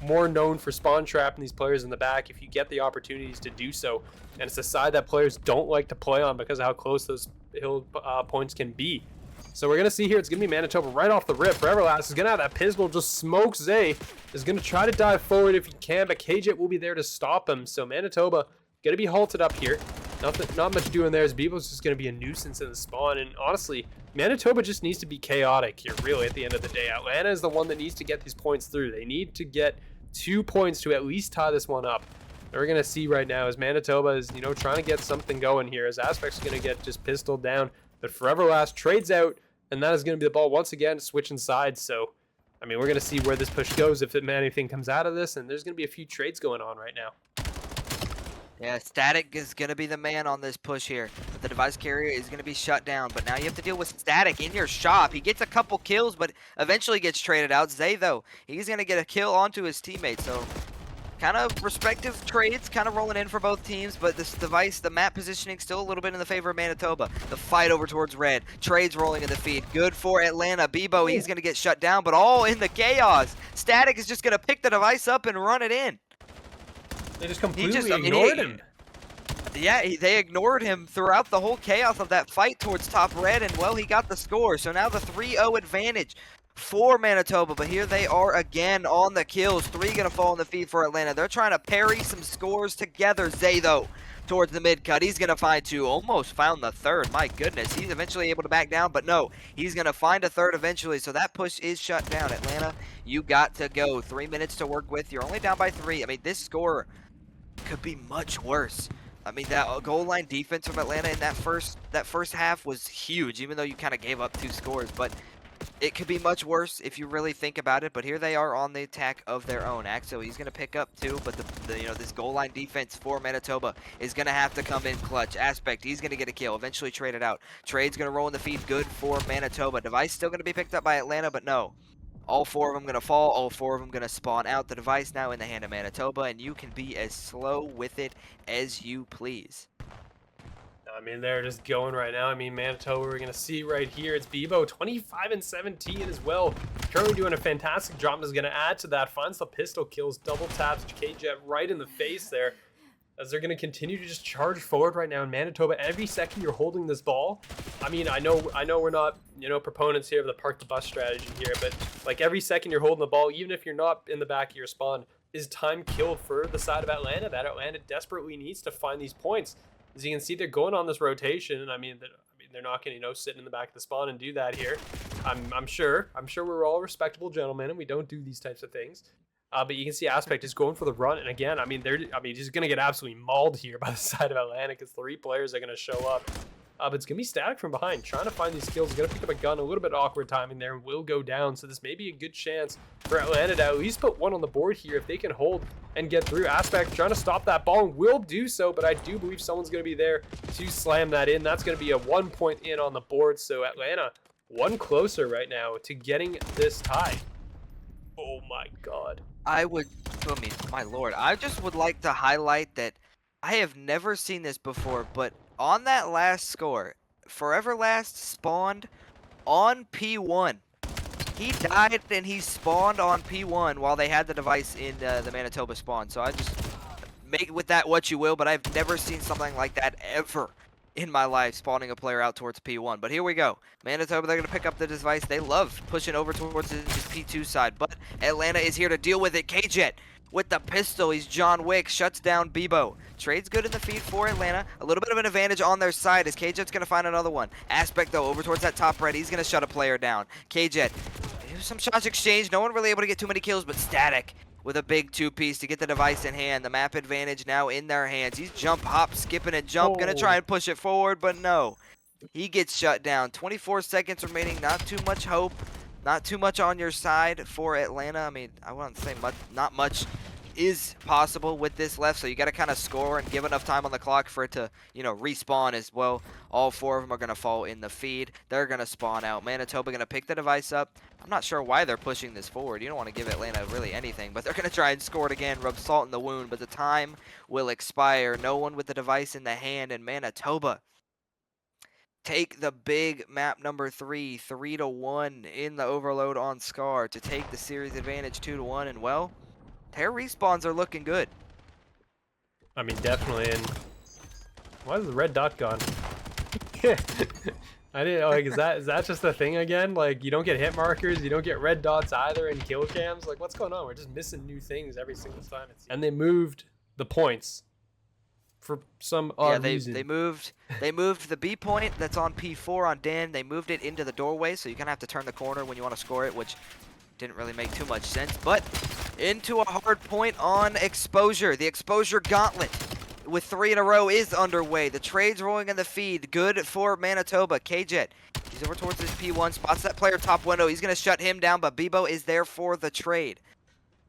S1: more known for spawn trapping these players in the back if you get the opportunities to do so, and it's a side that players don't like to play on because of how close those hill points can be. So we're gonna see here, it's gonna be Manitoba right off the rip. Foreverlast is gonna have that pistol, just smoke Zay, is gonna try to dive forward if he can, but KJ will be there to stop him. So Manitoba gonna be halted up here. Not much doing there, as Bebo's just gonna be a nuisance in the spawn, and honestly, Manitoba just needs to be chaotic here, really, at the end of the day. Atlanta is the one that needs to get these points through. They need to get 2 points to at least tie this one up. And we're going to see right now as Manitoba is, you know, trying to get something going here, as Aspect's going to get just pistoled down. But Foreverlast trades out, and that is going to be the ball once again, switching sides. So, I mean, we're going to see where this push goes if anything comes out of this, and there's going to be a few trades going on right now.
S2: Yeah, Static is going to be the man on this push here. But the device carrier is going to be shut down. But now you have to deal with Static in your shop. He gets a couple kills, but eventually gets traded out. Zay, though, he's going to get a kill onto his teammate. So, kind of respective trades kind of rolling in for both teams. But this device, the map positioning, still a little bit in the favor of Manitoba. The fight over towards red. Trades rolling in the feed. Good for Atlanta. Bebo, he's going to get shut down, but all in the chaos. Static is just going to pick the device up and run it in.
S1: They just completely ignored him.
S2: Yeah, they ignored him throughout the whole chaos of that fight towards top red, and, well, he got the score. So now the 3-0 advantage for Manitoba, but here they are again on the kills. 3 going to fall in the feed for Atlanta. They're trying to parry some scores together. Zay, though, towards the mid cut. He's going to find two. Almost found the third. My goodness. He's eventually able to back down, but no. He's going to find a third eventually, so that push is shut down. Atlanta, you got to go. 3 minutes to work with. You're only down by 3. I mean, this score could be much worse. I mean, that goal line defense from Atlanta in that first half was huge, even though you kind of gave up 2 scores. But it could be much worse if you really think about it, but here they are on the attack of their own. Axel, he's going to pick up 2, but this goal line defense for Manitoba is going to have to come in clutch. Aspect, he's going to get a kill, eventually trade it out. Trade's going to roll in the feed, good for Manitoba. Device still going to be picked up by Atlanta, but no. All 4 of them going to fall, all 4 of them going to spawn out. The device now in the hand of Manitoba, and you can be as slow with it as you please.
S1: I mean, they're just going right now. I mean, Manitoba, we're going to see right here. It's Bebo, 25 and 17 as well. Currently doing a fantastic job. Is going to add to that. Finds the pistol kills, double taps K-Jet right in the face there. As they're going to continue to just charge forward right now in Manitoba. Every second you're holding this ball. I mean, I know we're not, proponents here of the park the bus strategy here, but like every second you're holding the ball, even if you're not in the back of your spawn, is time killed for the side of Atlanta. That Atlanta desperately needs to find these points. As you can see, they're going on this rotation, and I mean they're not going to sit in the back of the spawn and do that here. I'm sure we're all respectable gentlemen, and we don't do these types of things. But you can see Aspect is going for the run, and again, he's going to get absolutely mauled here by the side of Atlanta because 3 players are going to show up. But it's going to be static from behind, trying to find these kills. Going to pick up a gun, a little bit awkward timing there, and will go down. So this may be a good chance for Atlanta to at least put 1 on the board here if they can hold and get through. Aspect trying to stop that ball and will do so, but I do believe someone's going to be there to slam that in. That's going to be a 1 point in on the board. So Atlanta 1 closer right now to getting this tie. Oh my God.
S2: My lord, I just would like to highlight that I have never seen this before, but on that last score, Forever Last spawned on P1. He died and he spawned on P1 while they had the device in the Manitoba spawn. So I just make with that what you will, but I've never seen something like that ever in my life, spawning a player out towards P1. But here we go. Manitoba, they're going to pick up the device. They love pushing over towards this P2 side, but Atlanta is here to deal with it. K-Jet with the pistol. He's John Wick, shuts down Bebo. Trade's good in the feed for Atlanta. A little bit of an advantage on their side as K-Jet's going to find another one. Aspect, though, over towards that top right. He's going to shut a player down. K-Jet, some shots exchanged. No one really able to get too many kills, but Static with a big 2-piece to get the device in hand. The map advantage now in their hands. He's jump, hop, skipping, and jump. Going to try and push it forward, but no. He gets shut down. 24 seconds remaining. Not too much hope. Not too much on your side for Atlanta. I mean, I wouldn't say much. Not much is possible with this left, so you got to kind of score and give enough time on the clock for it to, respawn as well. All 4 of them are going to fall in the feed. They're going to spawn out. Manitoba going to pick the device up. I'm not sure why they're pushing this forward. You don't want to give Atlanta really anything, but they're going to try and score it again, rub salt in the wound, but the time will expire. No one with the device in the hand, and Manitoba take the big map number 3, 3-1 in the overload on Scar to take the series advantage 2-1, and well, their respawns are looking good.
S1: I mean, definitely. And why is the red dot gone? I didn't know. Like, is that just a thing again? Like, you don't get hit markers, you don't get red dots either in kill cams. Like, what's going on? We're just missing new things every single time. And they moved the points for some odd reason.
S2: They moved the B point that's on P4 on Dan. They moved it into the doorway, so you kind of have to turn the corner when you want to score it, which didn't really make too much sense. But into a hard point on Exposure. The Exposure Gauntlet with 3 in a row is underway. The trade's rolling in the feed. Good for Manitoba. K-Jet, he's over towards this P1. Spots that player top window. He's going to shut him down, but Bebo is there for the trade.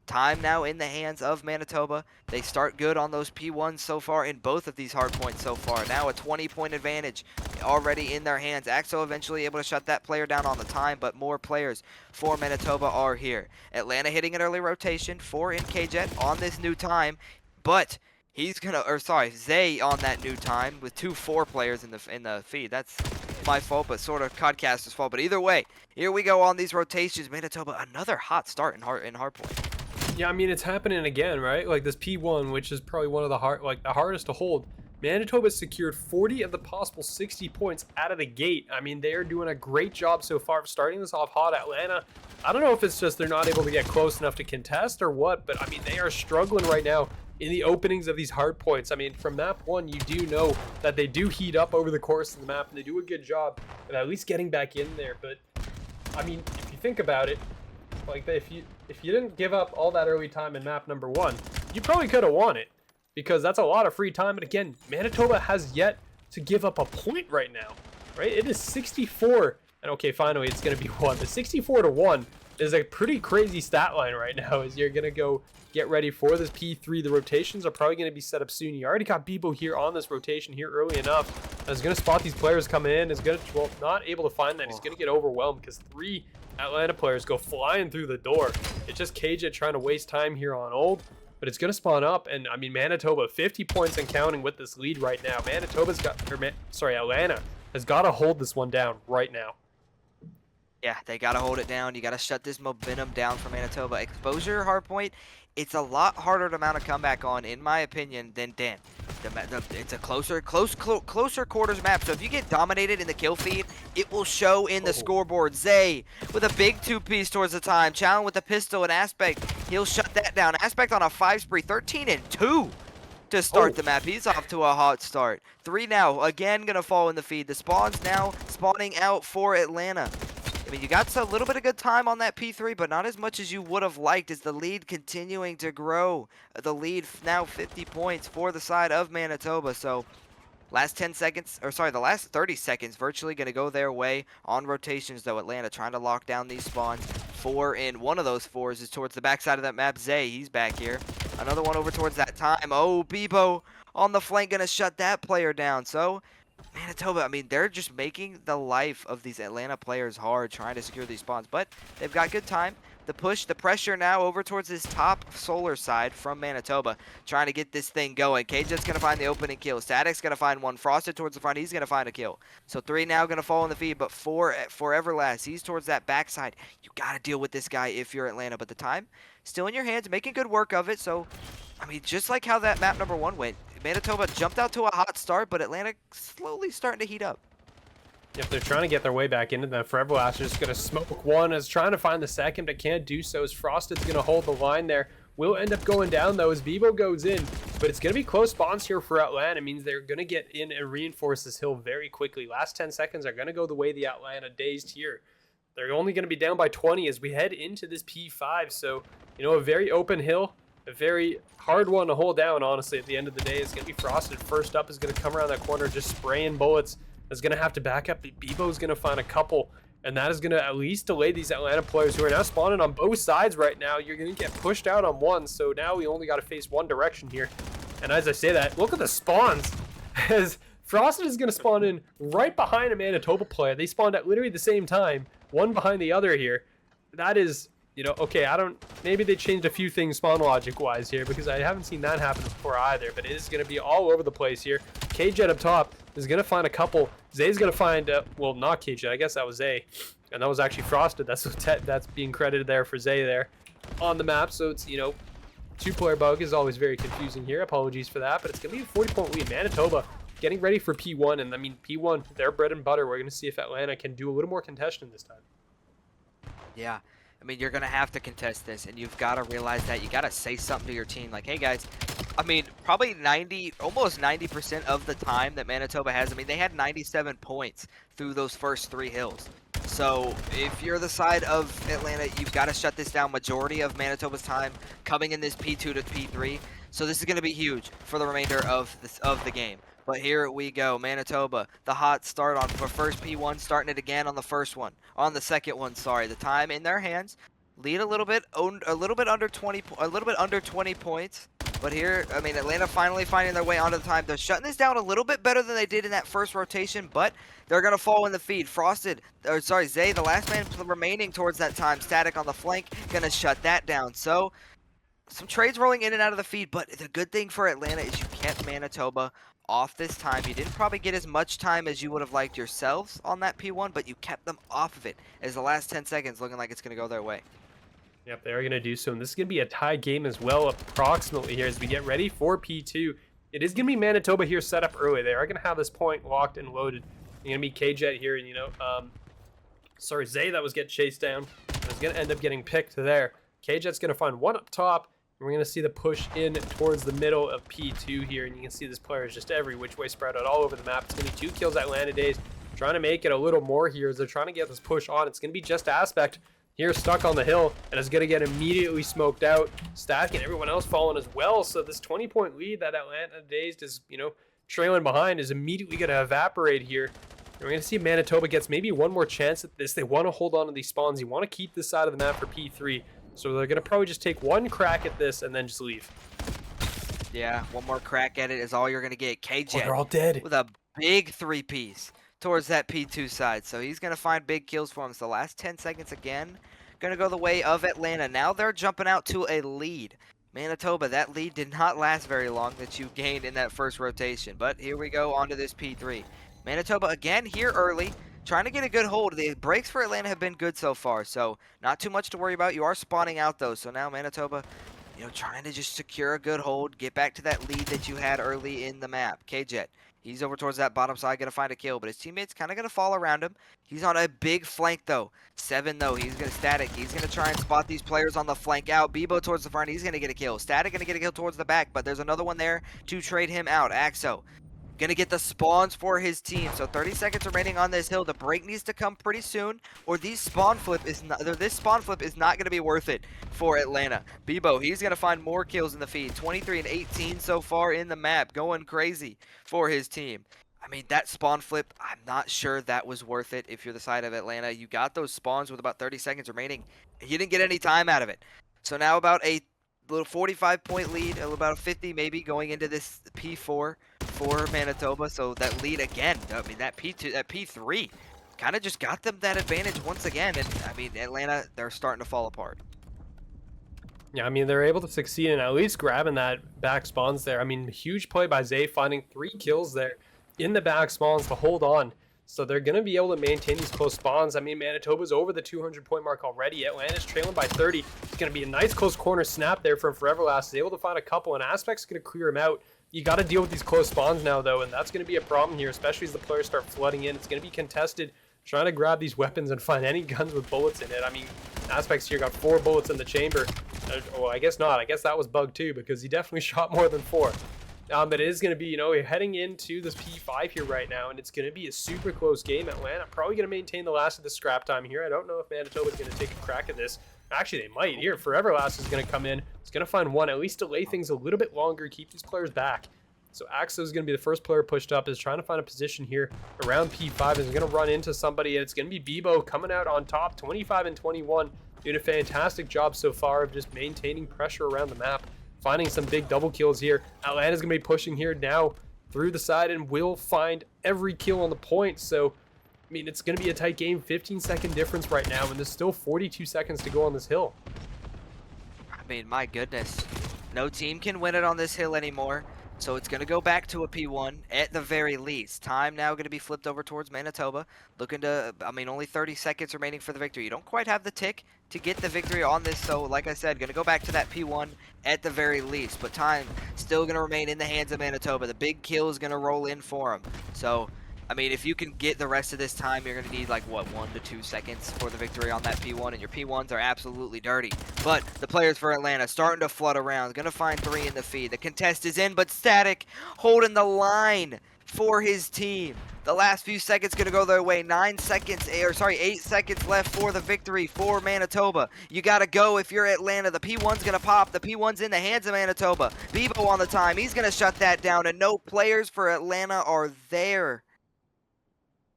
S2: Time now in the hands of Manitoba. They start good on those P1s so far in both of these hard points so far. Now a 20-point advantage already in their hands. Axel eventually able to shut that player down on the time, but more players for Manitoba are here. Atlanta hitting an early rotation. 4 in K-Jet on this new time, but he's gonna, Zay on that new time with 2 4 players in the feed. That's my fault, but sort of Codcaster's fault. But either way, here we go on these rotations. Manitoba, another hot start in hardpoint.
S1: Yeah, I mean, it's happening again, right? Like this P1, which is probably one of the hardest to hold. Manitoba secured 40 of the possible 60 points out of the gate. I mean, they are doing a great job so far of starting this off hot. Atlanta, I don't know if it's just they're not able to get close enough to contest or what, but I mean, they are struggling right now in the openings of these hard points. I mean, from map 1, you do know that they do heat up over the course of the map, and they do a good job of at least getting back in there. But I mean, if you think about it, like if you didn't give up all that early time in map number 1, you probably could have won it, because that's a lot of free time. And again, Manitoba has yet to give up a point right now, right? It is 64, and okay, finally it's going to be 1. The 64-1 is a pretty crazy stat line right now, as you're going to go get ready for this P3. The rotations are probably going to be set up soon. You already got Bebo here on this rotation here early enough. Is going to spot these players coming in. Is going to, well, not able to find that. He's going to get overwhelmed because 3 Atlanta players go flying through the door. It's just KJ trying to waste time here on ult, but it's going to spawn up. And I mean, Manitoba 50 points and counting with this lead right now. Manitoba's got, Atlanta has got to hold this one down right now.
S2: Yeah, they got to hold it down. You got to shut this momentum down for Manitoba. Exposure hardpoint, it's a lot harder to mount a comeback on, in my opinion, than Dan. It's a closer quarters map. So if you get dominated in the kill feed, it will show in the scoreboard. Zay with a big 2-piece towards the time. Challen with a pistol and Aspect. He'll shut that down. Aspect on a 5 spree, 13 and 2 to start the map. He's off to a hot start. 3 now, again gonna fall in the feed. The spawns now spawning out for Atlanta. I mean, you got a little bit of good time on that P3, but not as much as you would have liked, as the lead continuing to grow. The lead now 50 points for the side of Manitoba. So last 10 seconds, or sorry, the last 30 seconds virtually going to go their way on rotations, though. Atlanta trying to lock down these spawns. 4 in. One of those 4s is towards the backside of that map. Zay, he's back here. Another one over towards that time. Oh, Bebo on the flank going to shut that player down. So Manitoba, I mean, they're just making the life of these Atlanta players hard, trying to secure these spawns, but they've got good time. The push, the pressure now over towards this top solar side from Manitoba, trying to get this thing going. KJ's going to find the opening kill. Static's going to find one. Frosted towards the front. He's going to find a kill. So 3 now going to fall in the feed, but 4 for Everlast. He's towards that backside. You got to deal with this guy if you're Atlanta, but the time still in your hands, making good work of it. So, I mean, just like how that map number 1 went, Manitoba jumped out to a hot start, but Atlanta slowly starting to heat up.
S1: If they're trying to get their way back into that, Everlast is going to smoke one, is trying to find the second, but can't do so, as Frosted's going to hold the line there. Will end up going down, though, as Bebo goes in, but it's going to be close spawns here for Atlanta. It means they're going to get in and reinforce this hill very quickly. Last 10 seconds are going to go the way the Atlanta Dazed here. They're only going to be down by 20 as we head into this P5, so, you know, a very open hill. A very hard one to hold down, honestly, at the end of the day. It's going to be Frosted. First up is going to come around that corner, just spraying bullets. Is going to have to back up. Bebo's going to find a couple, and that is going to at least delay these Atlanta players who are now spawning on both sides right now. You're going to get pushed out on one, so now we only got to face one direction here. And as I say that, look at the spawns. As Frosted is going to spawn in right behind a Manitoba player. They spawned at literally the same time, one behind the other here. That is... You know, okay, maybe they changed a few things spawn logic-wise here, because I haven't seen that happen before either, but it is going to be all over the place here. KJ up top is going to find a couple. Zay's going to find, well, not KJ, I guess that was Zay, and that was actually Frosted. That's being credited there for Zay there on the map, so it's, you know, 2-player bug is always very confusing here. Apologies for that, but it's going to be a 40-point lead. Manitoba getting ready for P1, and I mean, P1, their bread and butter. We're going to see if Atlanta can do a little more contention this time.
S2: Yeah. I mean, you're going to have to contest this, and you've got to realize that. You got to say something to your team. Like, hey, guys, I mean, probably almost 90% of the time that Manitoba has, I mean, they had 97 points through those first 3 hills. So if you're the side of Atlanta, you've got to shut this down. Majority of Manitoba's time coming in this P2 to P3. So this is going to be huge for the remainder of the game. But here we go, Manitoba, the hot start on for first P1, starting it again on the second one. Sorry, the time in their hands, lead a little bit under 20 points. But here, I mean, Atlanta finally finding their way onto the time. They're shutting this down a little bit better than they did in that first rotation, but they're gonna fall in the feed. Zay, the last man remaining towards that time. Static on the flank, gonna shut that down. So some trades rolling in and out of the feed, but the good thing for Atlanta is you kept Manitoba off this time. You didn't probably get as much time as you would have liked yourselves on that P1, but you kept them off of it, as the last 10 seconds looking like it's going to go their way.
S1: Yep, they are going to do so, and this is going to be a tie game as well, approximately here, as we get ready for P2. It is going to be Manitoba here set up early. They are going to have this point locked and loaded. You're going to be KJ here, and, you know, Zay that was getting chased down. Is going to end up getting picked there. KJ's going to find one up top, We're going to see the push in towards the middle of P2 here, and you can see this player is just every which way spread out all over the map. It's going to be 2 kills Atlanta Dazed, trying to make it a little more here as they're trying to get this push on. It's going to be just Aspect here stuck on the hill, and is going to get immediately smoked out. Static and everyone else following as well, so this 20-point lead that Atlanta Dazed is, trailing behind is immediately going to evaporate here. And we're going to see Manitoba gets maybe one more chance at this. They want to hold on to these spawns. You want to keep this side of the map for P3. So they're going to probably just take one crack at this and then just leave.
S2: Yeah, one more crack at it is all you're going to get. KJ,
S1: they're all dead.
S2: With a big 3-piece towards that P2 side. So he's going to find big kills for him. So the last 10 seconds again, going to go the way of Atlanta. Now they're jumping out to a lead. Manitoba, that lead did not last very long that you gained in that first rotation. But here we go onto this P3. Manitoba again here early, trying to get a good hold. The breaks for Atlanta have been good so far, so not too much to worry about. You are spawning out though, so now Manitoba, trying to just secure a good hold, get back to that lead that you had early in the map. KJet, he's over towards that bottom side, gonna find a kill, but his teammates kind of gonna fall around him. He's on a big flank though. 7 though, he's gonna static. He's gonna try and spot these players on the flank out. Bebo towards the front, he's gonna get a kill. Static gonna get a kill towards the back, but there's another one there to trade him out. Axo gonna get the spawns for his team. So 30 seconds remaining on this hill. The break needs to come pretty soon, or this spawn flip is not gonna be worth it for Atlanta. Bebo, he's gonna find more kills in the feed. 23 and 18 so far in the map, going crazy for his team. I mean, that spawn flip, I'm not sure that was worth it if you're the side of Atlanta. You got those spawns with about 30 seconds remaining. You didn't get any time out of it. So now about a little 45-point lead, about a 50 maybe going into this P4 for Manitoba. So that lead again, I mean, that P3 kind of just got them that advantage once again. And I mean, Atlanta, they're starting to fall apart.
S1: Yeah, I mean, they're able to succeed in at least grabbing that back spawns there. I mean, huge play by Zay, finding 3 kills there in the back spawns to hold on. So they're going to be able to maintain these close spawns. I mean, Manitoba's over the 200-point mark already. Atlanta's trailing by 30. It's going to be a nice close corner snap there from Foreverlast. He's able to find a couple, and Aspect's going to clear him out. You got to deal with these close spawns now, though, and that's going to be a problem here, especially as the players start flooding in. It's going to be contested, trying to grab these weapons and find any guns with bullets in it. I mean, Aspect's here got 4 bullets in the chamber. Well, I guess not. I guess that was bugged too, because he definitely shot more than 4. But it is going to be, you're heading into this P5 here right now, and it's going to be a super close game. Atlanta probably going to maintain the last of the scrap time here. I don't know if Manitoba's going to take a crack at this. Actually, they might here. Foreverlast is going to come in. It's going to find one, at least delay things a little bit longer, keep these players back. So Axo is going to be the first player pushed up, is trying to find a position here around P5, is going to run into somebody, and it's going to be Bebo coming out on top, 25 and 21, doing a fantastic job so far of just maintaining pressure around the map, finding some big double kills here. Atlanta's going to be pushing here now through the side and will find every kill on the point. So, I mean, it's going to be a tight game, 15-second difference right now, and there's still 42 seconds to go on this hill.
S2: I mean, my goodness. No team can win it on this hill anymore. So it's going to go back to a P1 at the very least. Time now going to be flipped over towards Manitoba. Looking to, I mean, only 30 seconds remaining for the victory. You don't quite have the tick to get the victory on this. So like I said, going to go back to that P1 at the very least. But time still going to remain in the hands of Manitoba. The big kill is going to roll in for him. So, I mean, if you can get the rest of this time, you're going to need like, what, 1 to 2 seconds for the victory on that P1, and your P1s are absolutely dirty. But the players for Atlanta starting to flood around, going to find 3 in the feed. The contest is in, but Static holding the line for his team. The last few seconds going to go their way. 8 seconds left for the victory for Manitoba. You got to go if you're Atlanta. The P1's going to pop. The P1's in the hands of Manitoba. Bebo on the time. He's going to shut that down, and no players for Atlanta are there.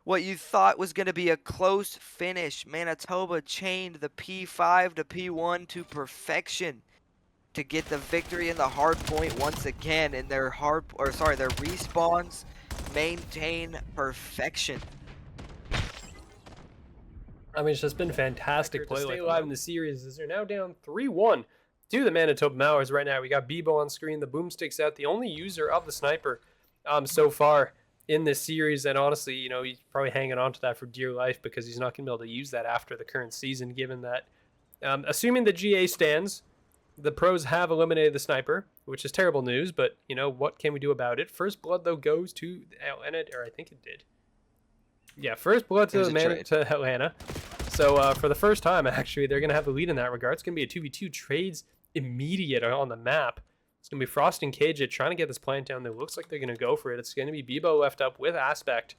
S2: What you thought was going to be a close finish, Manitoba chained the P5 to P1 to perfection to get the victory in the hard point once again. And their their respawns maintain perfection.
S1: I mean, it's just been fantastic play. Stay alive in the series as they're now down 3-1 to the Manitoba Mallards right now. We got Bebo on screen. The boomstick's out, the only user of the sniper so far in this series, and honestly, he's probably hanging on to that for dear life because he's not going to be able to use that after the current season, given that, assuming the GA stands, the pros have eliminated the sniper, which is terrible news, but, what can we do about it? First blood, though, goes to Atlanta, or I think it did. Yeah, first blood to Atlanta. So, for the first time, actually, they're going to have the lead in that regard. It's going to be a 2v2 trades immediate on the map. It's going to be Frost and Cage trying to get this plant down. It looks like they're going to go for it. It's going to be Bebo left up with Aspect.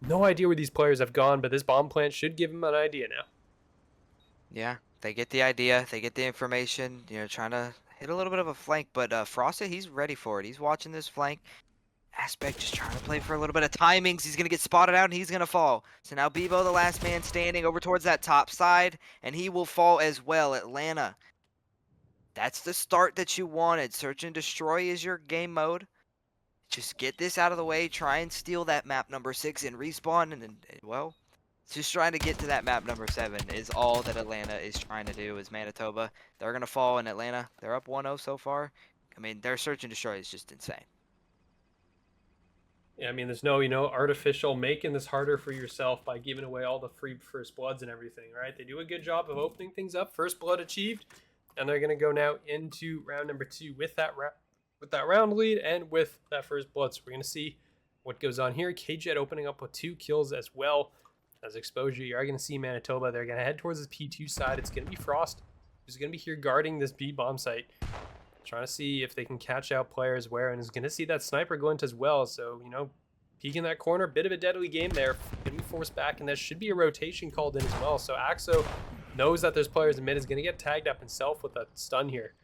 S1: No idea where these players have gone, but this bomb plant should give him an idea now.
S2: Yeah, they get the idea, they get the information, trying to hit a little bit of a flank, but Frosted, he's ready for it. He's watching this flank. Aspect just trying to play for a little bit of timings. He's going to get spotted out and he's going to fall. So now Bebo, the last man standing, over towards that top side, and he will fall as well. Atlanta, that's the start that you wanted. Search and destroy is your game mode. Just get this out of the way, try and steal that map number 6 and respawn, and well, just trying to get to that map number 7 is all that Atlanta is trying to do. Is Manitoba, they're going to fall in Atlanta. They're up 1-0 so far. I mean, their search and destroy is just insane.
S1: Yeah, I mean, there's no, artificial making this harder for yourself by giving away all the free first bloods and everything, right? They do a good job of opening things up. First blood achieved, and they're going to go now into round number 2 with that round lead and with that first blood. So we're going to see what goes on here. KJet opening up with 2 kills as well as exposure. You are going to see Manitoba. They're going to head towards this P2 side. It's going to be Frost, who's going to be here guarding this B bomb site, trying to see if they can catch out players where, and is going to see that sniper glint as well. So, peeking that corner, bit of a deadly game there. Going to be forced back, and there should be a rotation called in as well. So Axo knows that there's players in mid, is going to get tagged up himself with a stun here.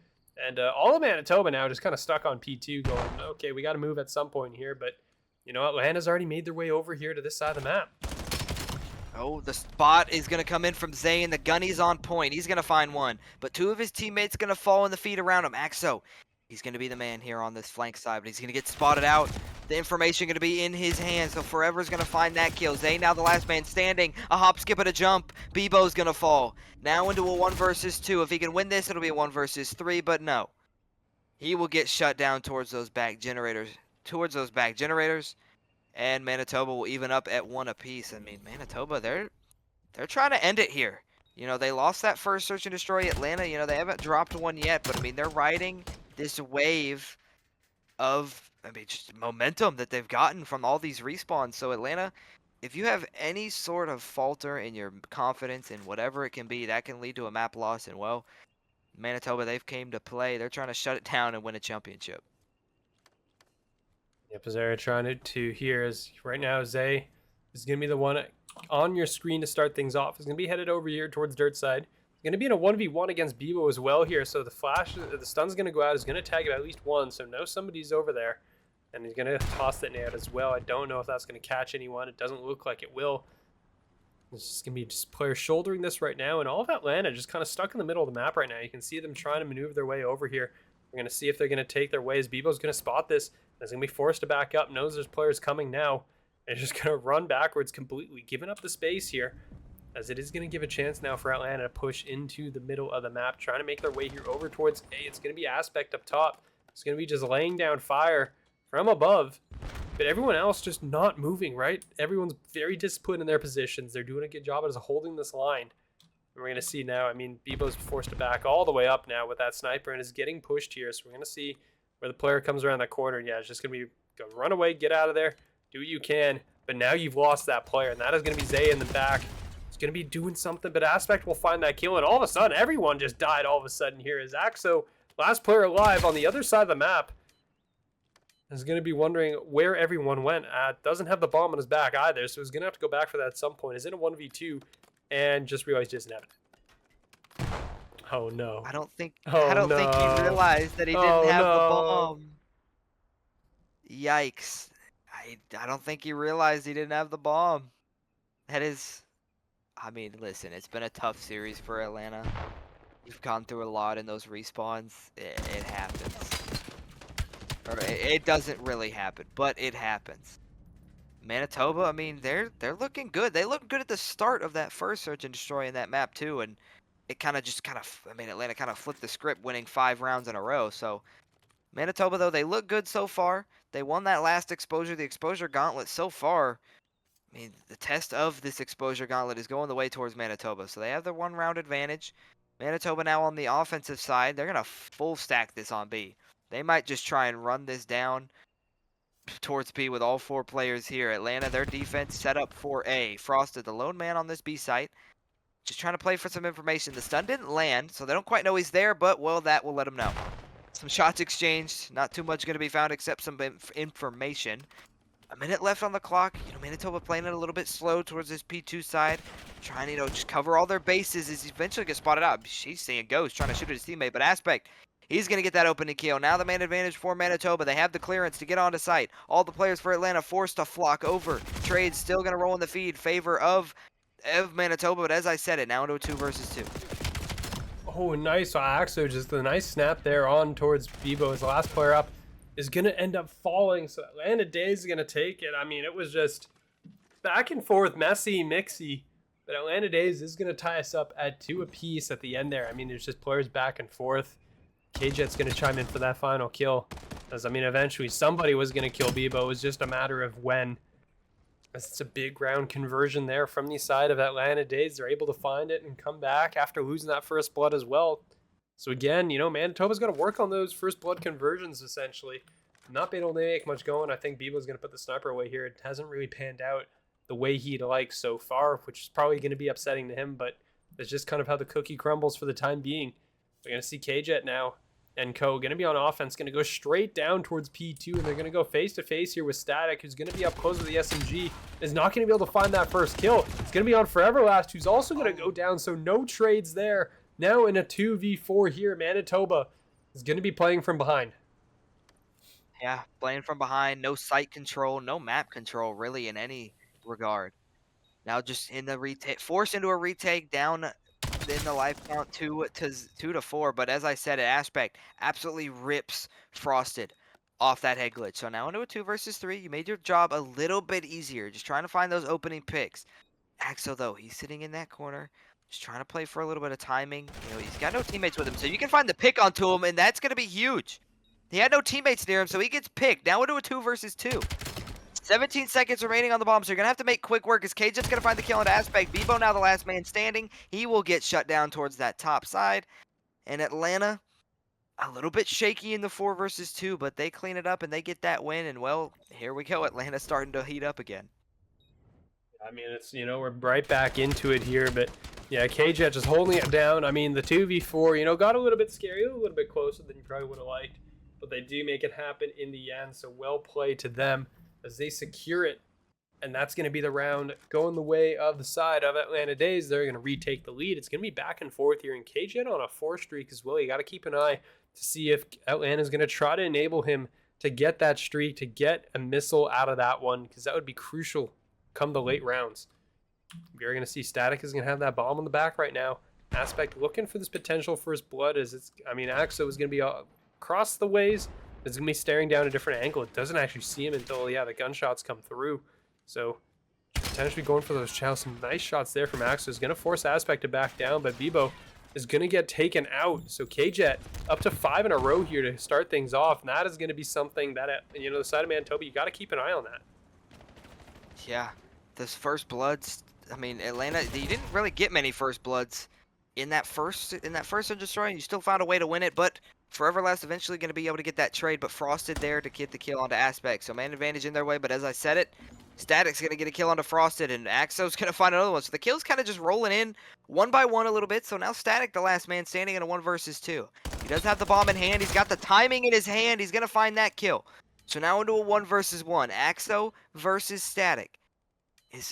S1: And all of Manitoba now just kind of stuck on P2 going, okay, we got to move at some point here. But, Atlanta's already made their way over here to this side of the map.
S2: Oh, the spot is going to come in from Zayn. The gunny's on point. He's going to find one. But 2 of his teammates going to fall in the feet around him. Axo, he's going to be the man here on this flank side, but he's going to get spotted out. The information going to be in his hands, so Forever's going to find that kill. Zayn now the last man standing. A hop, skip, and a jump. Bebo's going to fall. Now into a 1 versus 2. If he can win this, it'll be a 1 versus 3, but no. He will get shut down towards those back generators. And Manitoba will even up at 1 apiece. I mean, Manitoba, they're trying to end it here. They lost that first search and destroy. Atlanta, they haven't dropped one yet, but I mean, they're riding this wave of, just momentum that they've gotten from all these respawns. So Atlanta, if you have any sort of falter in your confidence in whatever it can be, that can lead to a map loss. And well, Manitoba, they've came to play. They're trying to shut it down and win a championship.
S1: Yep, Zara trying to here is right now. Zay is going to be the one on your screen to start things off. He's going to be headed over here towards dirt side. He's going to be in a 1v1 against Bebo as well here. So the stun's going to go out. He's going to tag him at least one. So know somebody's over there. And he's going to toss that nade as well. I don't know if that's going to catch anyone. It doesn't look like it will. It's just going to be just players shouldering this right now. And all of Atlanta just kind of stuck in the middle of the map right now. You can see them trying to maneuver their way over here. We're going to see if they're going to take their ways. Bebo's going to spot this. He's going to be forced to back up. Knows there's players coming now. And just going to run backwards completely. Giving up the space here. As it is going to give a chance now for Atlanta to push into the middle of the map. Trying to make their way here over towards A. It's going to be Aspect up top. It's going to be just laying down fire from above. But everyone else just not moving, right? Everyone's very disciplined in their positions. They're doing a good job as holding this line. And we're going to see now, Bebo's forced to back all the way up now with that sniper and is getting pushed here. So we're going to see where the player comes around that corner. Yeah, it's just going to be, go run away, get out of there, do what you can. But now you've lost that player, and that is going to be Zay in the back. He's going to be doing something, but Aspect will find that kill. And all of a sudden, everyone just died all of a sudden here. Is Axo, last player alive on the other side of the map, is going to be wondering where everyone went. Doesn't have the bomb on his back either, so he's going to have to go back for that at some point. Is in a 1v2 and just realized he doesn't have it. Oh no.
S2: I don't think he realized that he didn't have the bomb. Yikes. I don't think he realized he didn't have the bomb. That is, listen, it's been a tough series for Atlanta. You've gone through a lot in those respawns. It happens. Or it doesn't really happen, but it happens. Manitoba, they're looking good. They looked good at the start of that first search and destroy in that map too, and it Atlanta kind of flipped the script, winning 5 rounds in a row. So Manitoba, though, they look good so far. They won that last exposure, the exposure gauntlet so far. The test of this exposure gauntlet is going the way towards Manitoba, so they have the 1 round advantage. Manitoba now on the offensive side, they're gonna full stack this on B. They might just try and run this down towards B with all 4 players here. Atlanta, their defense set up for A. Frosted, the lone man on this B site. Just trying to play for some information. The stun didn't land, so they don't quite know he's there, but, well, that will let them know. Some shots exchanged. Not too much going to be found except some information. A minute left on the clock. Manitoba playing it a little bit slow towards this P2 side. Trying to, just cover all their bases as he eventually gets spotted out. He's seeing Ghost trying to shoot at his teammate, but Aspect, he's going to get that opening kill. Now the man advantage for Manitoba. They have the clearance to get onto site. All the players for Atlanta forced to flock over. Trade still going to roll in the feed favor of Manitoba, but as I said it, now into a 2 versus 2.
S1: Oh, nice. Axo, just a nice snap there on towards Bebo. His last player up is going to end up falling, so Atlanta Dazed is going to take it. I mean, it was just back and forth, messy, mixy, but Atlanta Dazed is going to tie us up at 2 apiece at the end there. I mean, there's just players back and forth. K-Jet's going to chime in for that final kill, because, I mean, eventually somebody was going to kill Bebo. It was just a matter of when. It's a big round conversion there from the side of Atlanta Dazed. They're able to find it and come back after losing that first blood as well. So again, Manitoba's got to work on those first blood conversions, essentially. Not being able to make much going. I think Bebo's going to put the sniper away here. It hasn't really panned out the way he'd like so far, which is probably going to be upsetting to him, but it's just kind of how the cookie crumbles for the time being. We're going to see K-Jet now and Co. going to be on offense, going to go straight down towards P2, and they're going to go face-to-face here with Static, who's going to be up close with the SMG, is not going to be able to find that first kill. It's going to be on Foreverlast, who's also going to go down, so no trades there. Now in a 2v4 here, Manitoba is going to be playing from behind.
S2: Yeah, playing from behind, no site control, no map control, really, in any regard. Now just in the retake, forced into a retake, down in the life count 2 to 4. But as I said, Aspect absolutely rips Frosted off that head glitch. So now into a 2 versus 3. You made your job a little bit easier, just trying to find those opening picks. Axo, though, he's sitting in that corner, just trying to play for a little bit of timing. He's got no teammates with him, so you can find the pick onto him, and that's going to be huge. He had no teammates near him, so he gets picked. Now into a 2 versus 2. 17 seconds remaining on the bomb, so you're going to have to make quick work as K-Jet's going to find the kill into Aspect. Bebo now the last man standing. He will get shut down towards that top side. And Atlanta, a little bit shaky in the 4 versus 2, but they clean it up and they get that win. And, well, here we go. Atlanta starting to heat up again.
S1: I mean, it's, we're right back into it here, but yeah, K-Jet just holding it down. I mean, the 2v4, got a little bit scary, a little bit closer than you probably would have liked, but they do make it happen in the end, so well played to them as they secure it, and that's going to be the round going the way of the side of Atlanta Dazed. They're going to retake the lead. It's going to be back and forth here, and K-Jet on a 4 streak as well. You got to keep an eye to see if Atlanta's going to try to enable him to get that streak, to get a missile out of that one, because that would be crucial come the late rounds. We're going to see Static is going to have that bomb on the back right now. Aspect looking for this potential first blood as Axo is going to be across the ways. It's going to be staring down a different angle. It doesn't actually see him until, the gunshots come through. So, potentially going for those chows. Some nice shots there from Axo. Is going to force Aspect to back down, but Bebo is going to get taken out. So, K-Jet up to 5 in a row here to start things off. And that is going to be something that, the side of Manitoba, you got to keep an eye on that.
S2: Yeah, this first bloods, Atlanta, you didn't really get many first bloods in that first destroy, and you still found a way to win it, but Foreverlast eventually going to be able to get that trade, but Frosted there to get the kill onto Aspect. So man advantage in their way, but as I said it, Static's going to get a kill onto Frosted, and Axo's going to find another one. So the kills kind of just rolling in one by one a little bit. So now Static, the last man standing in a 1 versus 2. He does have the bomb in hand. He's got the timing in his hand. He's going to find that kill. So now into a 1 versus 1. Axo versus Static.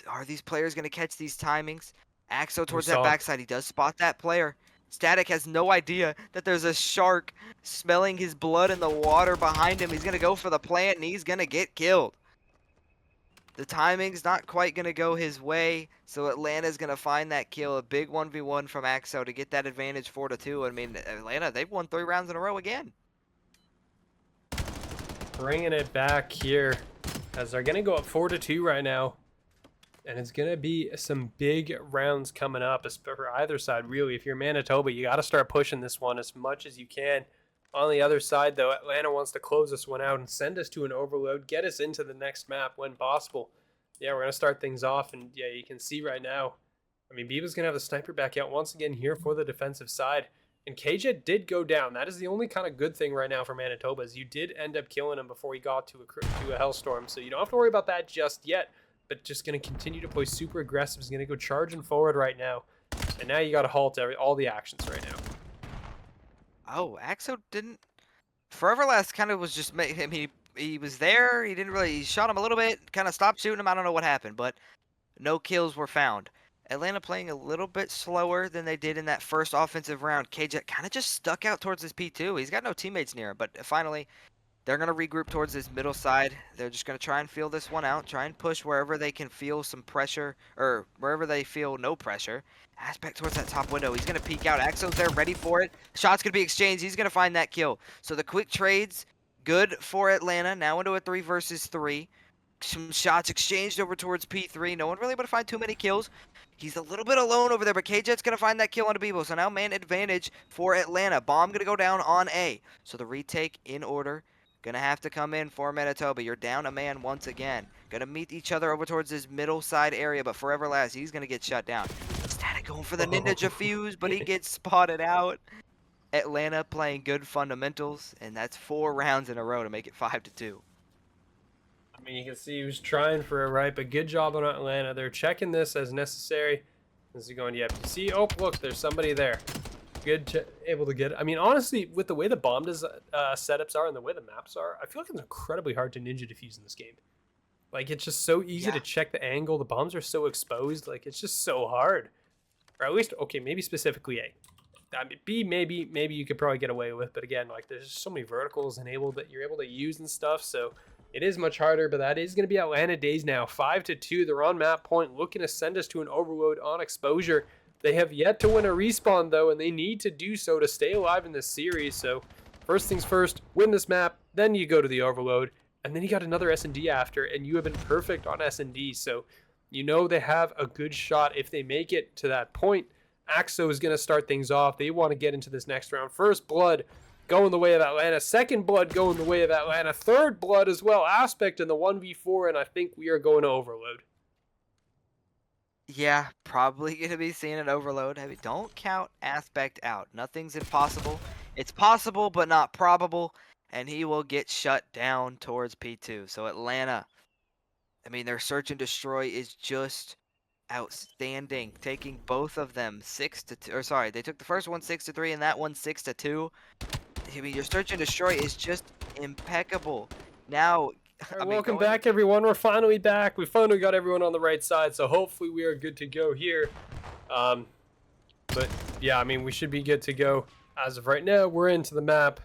S2: Are these players going to catch these timings? Axo towards that backside. He does spot that player. Static has no idea that there's a shark smelling his blood in the water behind him. He's going to go for the plant, and he's going to get killed. The timing's not quite going to go his way, so Atlanta's going to find that kill. A big 1v1 from Axo to get that advantage 4-2. Atlanta, they've won 3 rounds in a row again.
S1: Bringing it back here as they're going to go up 4-2 right now. And it's going to be some big rounds coming up for either side, really. If you're Manitoba, you got to start pushing this one as much as you can. On the other side, though, Atlanta wants to close this one out and send us to an overload, get us into the next map when possible. Yeah, we're going to start things off, and yeah, you can see right now, Bebo's going to have the sniper back out once again here for the defensive side. And K-Jet did go down. That is the only kind of good thing right now for Manitoba, is you did end up killing him before he got to a Hellstorm. So you don't have to worry about that just yet. But just going to continue to play super aggressive. He's going to go charging forward right now. And now you got to halt all the actions right now.
S2: Oh, Axo didn't. Forever Last kind of was just. I mean, he was there. He didn't really. He shot him a little bit. Kind of stopped shooting him. I don't know what happened, but no kills were found. Atlanta playing a little bit slower than they did in that first offensive round. KJ kind of just stuck out towards his P2. He's got no teammates near him, but finally they're going to regroup towards this middle side. They're just going to try and feel this one out, try and push wherever they can feel some pressure or wherever they feel no pressure. Aspect towards that top window. He's going to peek out. Axo's there ready for it. Shot's going to be exchanged. He's going to find that kill. So the quick trades, good for Atlanta. Now into a 3 versus 3. Some shots exchanged over towards P3. No one really able to find too many kills. He's a little bit alone over there, but KJet's going to find that kill on Bebo. So now man advantage for Atlanta. Bomb going to go down on A. So the retake in order. Going to have to come in for Manitoba. You're down a man once again. Going to meet each other over towards this middle side area, but Forever Last, he's going to get shut down. Static going for the Ninja Fuse, but he gets spotted out. Atlanta playing good fundamentals, and that's 4 rounds in a row to make it 5-2.
S1: I mean, you can see he was trying for it, right? But good job on Atlanta. They're checking this as necessary. This is going, yep. You see, oh, look, there's somebody there. Good, able to get it. I mean, honestly, with the way the bomb setups are and the way the maps are, I feel like it's incredibly hard to ninja defuse in this game. Like, it's just so easy to check the angle. The bombs are so exposed. Like, it's just so hard. Or at least, okay, maybe specifically A. I mean, B, maybe you could probably get away with. But again, like, there's just so many verticals that you're able to use and stuff. So it is much harder. But that is going to be Atlanta Dazed now. 5-2. They're on map point, looking to send us to an overload on exposure. They have yet to win a respawn, though, and they need to do so to stay alive in this series. So first things first, win this map, then you go to the overload, and then you got another S&D after, and you have been perfect on S&D. So you know they have a good shot if they make it to that point. Axo is going to start things off. They want to get into this next round. First blood going the way of Atlanta. Second blood going the way of Atlanta. Third blood as well. Aspect in the 1v4, and I think we are going to overload.
S2: Yeah, probably going to be seeing an overload. Don't count Aspect out. Nothing's impossible. It's possible, but not probable. And he will get shut down towards P2. So Atlanta, I mean, their search and destroy is just outstanding. Taking both of them 6-2. Or sorry, they took the first one 6-3 and that one 6-2. I mean, your search and destroy is just impeccable. Now,
S1: Right, welcome back, everyone. We're finally back. We finally got everyone on the right side, so hopefully we are good to go here. But yeah, I mean, we should be good to go as of right now. We're into the map,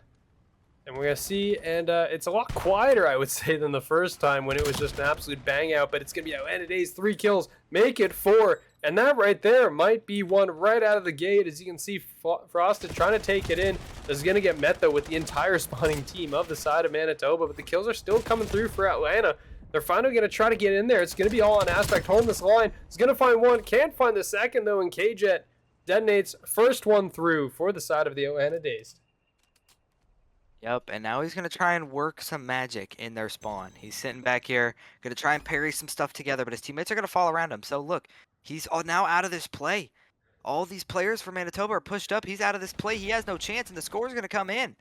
S1: and we're gonna see. And it's a lot quieter, I would say, than the first time when it was just an absolute bang out. But it's gonna be Atlanta Dazed, 3 kills, make it 4, and that right there might be one right out of the gate. As you can see, Frosted trying to take it in. This is going to get met, though, with the entire spawning team of the side of Manitoba, but the kills are still coming through for Atlanta. They're finally going to try to get in there. It's going to be all on Aspect. Holding this line. He's going to find one. Can't find the second, though, and KJet detonates first one through for the side of the Atlanta Dazed.
S2: Yep, and now he's going to try and work some magic in their spawn. He's sitting back here, going to try and parry some stuff together, but his teammates are going to fall around him. So, look, he's now out of this play. All these players for Manitoba are pushed up. He's out of this play. He has no chance, and the score is going to come in.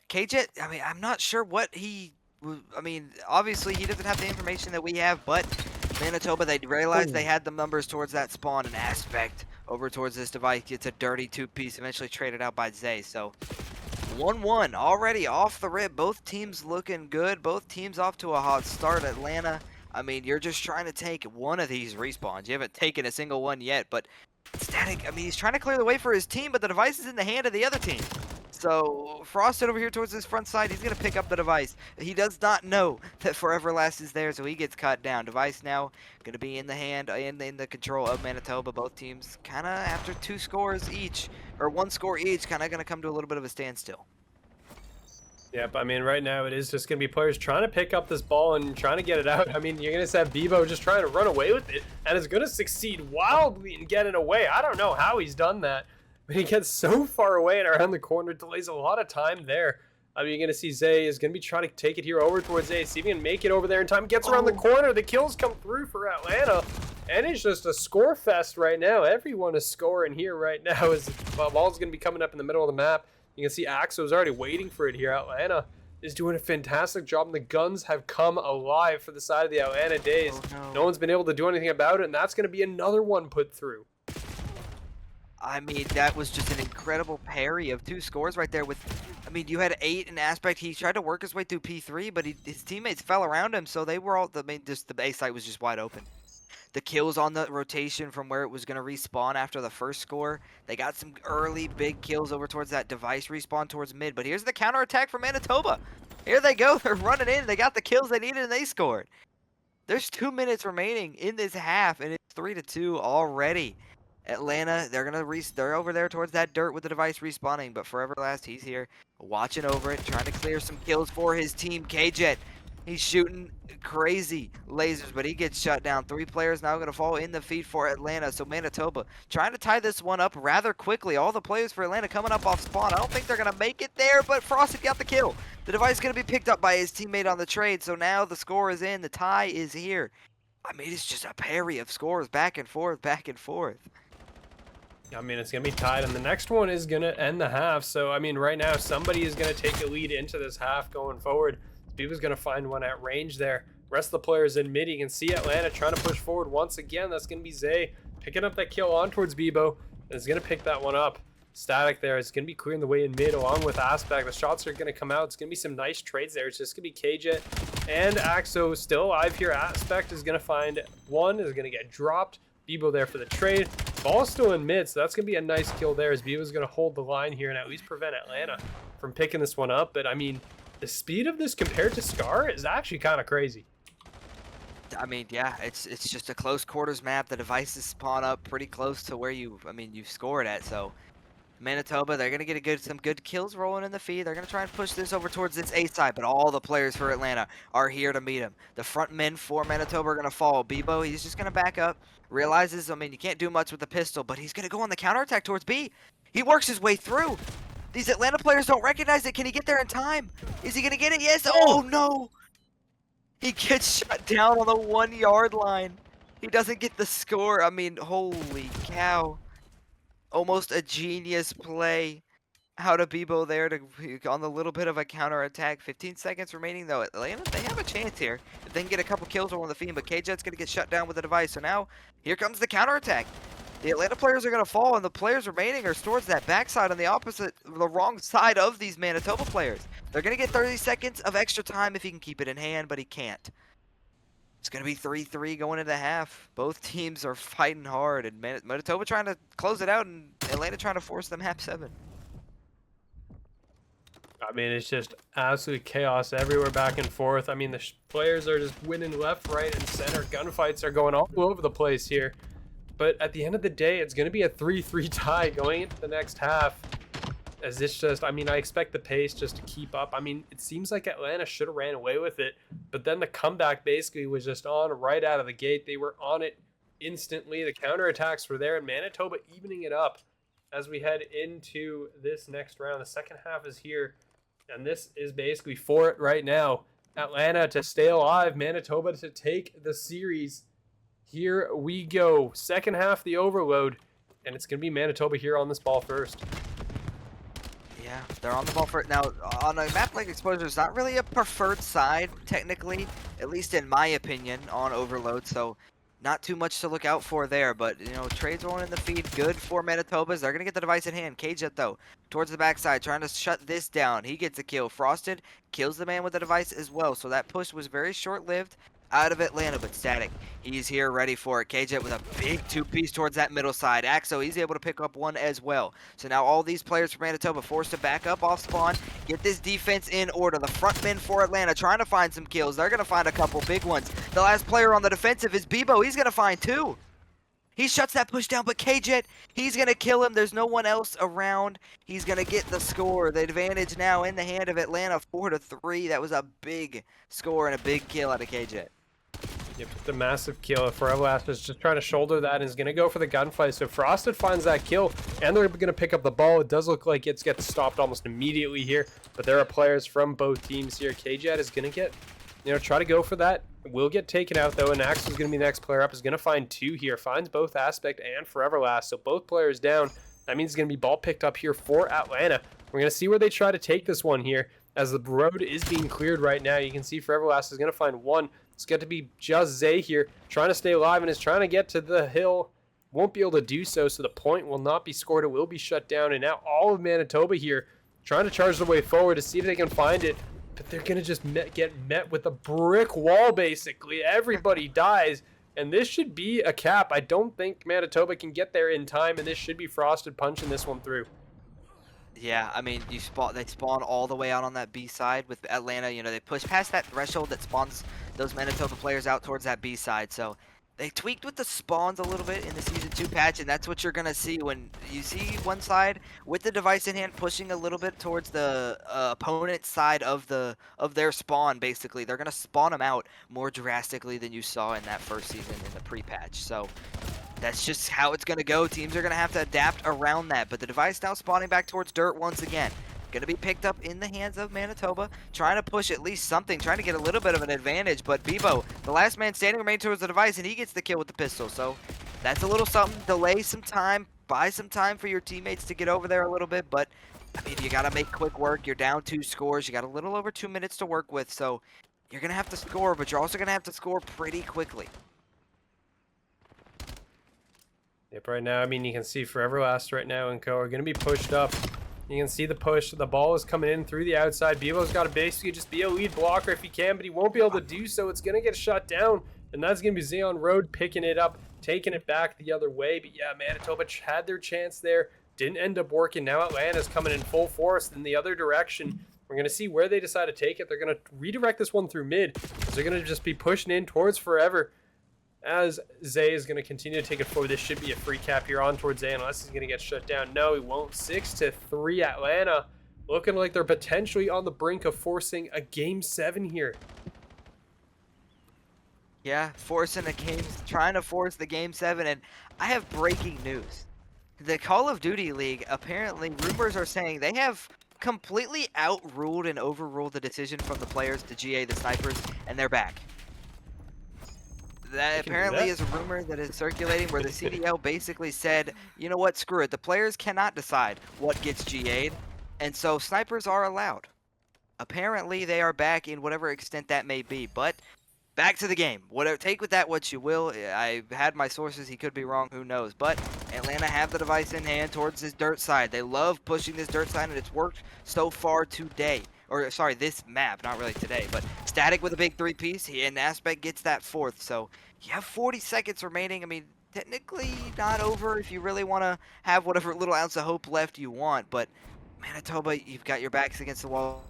S2: KJ, I mean, I'm not sure what I mean, obviously he doesn't have the information that we have, but Manitoba, they realized they had the numbers towards that spawn and Aspect over towards this device. Gets a dirty 2-piece, eventually traded out by Zay. So 1-1 already off the rip. Both teams looking good. Both teams off to a hot start. Atlanta, I mean, you're just trying to take one of these respawns. You haven't taken a single one yet, but Static, I mean, he's trying to clear the way for his team, but the device is in the hand of the other team. So Frosted over here towards his front side, he's going to pick up the device. He does not know that Forever Last is there, so he gets cut down. Device now going to be in the hand, in the control of Manitoba. Both teams kind of after 2 scores each, or 1 score each, kind of going to come to a little bit of a standstill.
S1: Yep, I mean, right now it is just going to be players trying to pick up this ball and trying to get it out. I mean, you're going to have Bebo just trying to run away with it, and is going to succeed wildly in getting away. I don't know how he's done that, but he gets so far away and around the corner, delays a lot of time there. I mean, you're going to see Zay is going to be trying to take it here over towards Zay, see if he can make it over there in time. Gets around the corner, the kills come through for Atlanta, and it's just a score fest right now. Everyone is scoring here right now as the ball's going to be coming up in the middle of the map. You can see Axo's already waiting for it here. Atlanta is doing a fantastic job, and the guns have come alive for the side of the Atlanta Dazed. No one's been able to do anything about it, and that's going to be another one put through.
S2: I mean, that was just an incredible parry of 2 scores right there with, I mean, you had 8 in Aspect. He tried to work his way through P3, but his teammates fell around him, so they were all, just the A site was just wide open. The kills on the rotation from where it was going to respawn after the first score. They got some early big kills over towards that device respawn towards mid, but here's the counterattack from Manitoba. Here they go, they're running in, they got the kills they needed and they scored. There's 2 minutes remaining in this half, and it's 3-2 already. Atlanta, they're over there towards that dirt with the device respawning, but Forever Last, he's here, watching over it, trying to clear some kills for his team. K-Jet, he's shooting crazy lasers, but he gets shut down. 3 players now going to fall in the feed for Atlanta, so Manitoba trying to tie this one up rather quickly. All the players for Atlanta coming up off spawn. I don't think they're going to make it there, but Frosted got the kill. The device is going to be picked up by his teammate on the trade, so now the score is in. The tie is here. I mean, it's just a parry of scores back and forth, back and forth.
S1: I mean, it's going to be tied, and the next one is going to end the half. So, I mean, right now, somebody is going to take a lead into this half going forward. Beebo's going to find one at range there. Rest of the players in mid. You can see Atlanta trying to push forward once again. That's going to be Zay picking up that kill on towards Bebo. And is going to pick that one up. Static there. It's going to be clearing the way in mid along with Aspect. The shots are going to come out. It's going to be some nice trades there. It's just going to be KJet and Axo still alive here. Aspect is going to find one. Is going to get dropped. Bebo there for the trade. Ball is still in mid, so that's going to be a nice kill there as Bebo's going to hold the line here and at least prevent Atlanta from picking this one up. But, I mean, the speed of this compared to Scar is actually kind of crazy.
S2: I mean, yeah, it's just a close quarters map. The devices spawn up pretty close to where you've scored at. So Manitoba, they're gonna get some good kills rolling in the feed. They're gonna try and push this over towards this A side, but all the players for Atlanta are here to meet him. The front men for Manitoba are gonna fall. Bebo, he's just gonna back up. Realizes, I mean, you can't do much with the pistol, but he's gonna go on the counterattack towards B. He works his way through. These Atlanta players don't recognize it. Can he get there in time? Is he gonna get it? Yes. Oh no! He gets shut down on the 1 yard line. He doesn't get the score. I mean, holy cow. Almost a genius play out of Bebo there to on the little bit of a counterattack. 15 seconds remaining though. Atlanta, they have a chance here. If they can get a couple kills on the fiend, but KJet's going to get shut down with the device. So now, here comes the counterattack. The Atlanta players are going to fall, and the players remaining are towards that backside on the wrong side of these Manitoba players. They're going to get 30 seconds of extra time if he can keep it in hand, but he can't. It's going to be 3-3 going into half. Both teams are fighting hard, and Manitoba trying to close it out, and Atlanta trying to force them half 7.
S1: I mean, it's just absolute chaos everywhere back and forth. I mean, the players are just winning left, right, and center. Gunfights are going all over the place here. But at the end of the day, it's going to be a 3-3 tie going into the next half. As it's just, I mean, I expect the pace just to keep up. I mean, it seems like Atlanta should have ran away with it. But then the comeback basically was just on right out of the gate. They were on it instantly. The counterattacks were there. And Manitoba evening it up as we head into this next round. The second half is here. And this is basically for it right now. Atlanta to stay alive. Manitoba to take the series. Here we go. Second half, the overload. And it's going to be Manitoba here on this ball first.
S2: Yeah, they're on the ball for it. Now, on a map like Exposure, it's not really a preferred side, technically. At least in my opinion, on Overload. So, not too much to look out for there. But, you know, trades rolling in the feed. Good for Manitobas. They're going to get the device in hand. KJet, though, towards the backside, trying to shut this down. He gets a kill. Frosted kills the man with the device as well. So, that push was very short-lived out of Atlanta, but Static, he's here ready for it. KJet with a big 2-piece towards that middle side. Axo, he's able to pick up one as well. So now all these players from Manitoba forced to back up off spawn, get this defense in order. The front men for Atlanta trying to find some kills. They're going to find a couple big ones. The last player on the defensive is Bebo. He's going to find 2. He shuts that push down, but KJet, he's going to kill him. There's no one else around. He's going to get the score. The advantage now in the hand of Atlanta, 4-3. That was a big score and a big kill out of KJet.
S1: Yep, just a massive kill. Forever Last is just trying to shoulder that and is going to go for the gunfight. So Frosted finds that kill, and they're going to pick up the ball. It does look like it gets stopped almost immediately here, but there are players from both teams here. KJet is going to get, you know, try to go for that. Will get taken out, though, and Axel is going to be the next player up. Is going to find 2 here. Finds both Aspect and Forever Last, so both players down. That means it's going to be ball picked up here for Atlanta. We're going to see where they try to take this one here, as the road is being cleared right now. You can see Forever Last is going to find 1. It's got to be just Zay here, trying to stay alive and is trying to get to the hill. won't be able to do so, so the point will not be scored. It will be shut down, and now all of Manitoba here trying to charge their way forward to see if they can find it, but they're going to just get met with a brick wall, basically. Everybody dies, and this should be a cap. I don't think Manitoba can get there in time, and this should be Frosted punching this one through.
S2: Yeah, I mean, they spawn all the way out on that B side with Atlanta. You know, they push past that threshold that spawns those Manitoba players out towards that B side. So they tweaked with the spawns a little bit in the Season 2 patch, and that's what you're going to see when you see one side with the device in hand pushing a little bit towards the opponent side of their spawn, basically. They're going to spawn them out more drastically than you saw in that first season in the pre-patch. So that's just how it's going to go. Teams are going to have to adapt around that. But the device now spawning back towards dirt once again. Going to be picked up in the hands of Manitoba. Trying to push at least something. Trying to get a little bit of an advantage. But Bebo, the last man standing, remains towards the device. And he gets the kill with the pistol. So that's a little something. Delay some time. Buy some time for your teammates to get over there a little bit. But, I mean, you got to make quick work. You're down 2 scores. You got a little over 2 minutes to work with. So you're going to have to score. But you're also going to have to score pretty quickly.
S1: Yep, right now, I mean, you can see Forever Last right now and Co are going to be pushed up. You can see the push. The ball is coming in through the outside. Bebo's got to basically just be a lead blocker if he can, but he won't be able to do so. It's going to get shut down, and that's going to be Xeon Road picking it up, taking it back the other way. But yeah, Manitoba had their chance there. Didn't end up working. Now Atlanta's coming in full force in the other direction. We're going to see where they decide to take it. They're going to redirect this one through mid, because they're going to just be pushing in towards Forever. As Zay is going to continue to take it forward. This should be a free cap here on towards Zay unless he's going to get shut down. No, he won't. 6-3 Atlanta. Looking like they're potentially on the brink of forcing a Game 7 here.
S2: Yeah, forcing a game, trying to force the Game 7. And I have breaking news. The Call of Duty League, apparently, rumors are saying they have completely outruled and overruled the decision from the players to GA the snipers, and they're back. That apparently is a rumor that is circulating where the CDL basically said, you know what, screw it. The players cannot decide what gets GA'd, and so snipers are allowed. Apparently they are back in whatever extent that may be, but back to the game. Whatever, take with that what you will. I had my sources, he could be wrong, who knows. But Atlanta have the device in hand towards this dirt side. They love pushing this dirt side, and it's worked so far today. Or, sorry, this map, not really today, but Static with a big 3-piece, and Aspect gets that 4th, so you have 40 seconds remaining. I mean, technically not over if you really want to have whatever little ounce of hope left you want, but Manitoba, you've got your backs against the wall.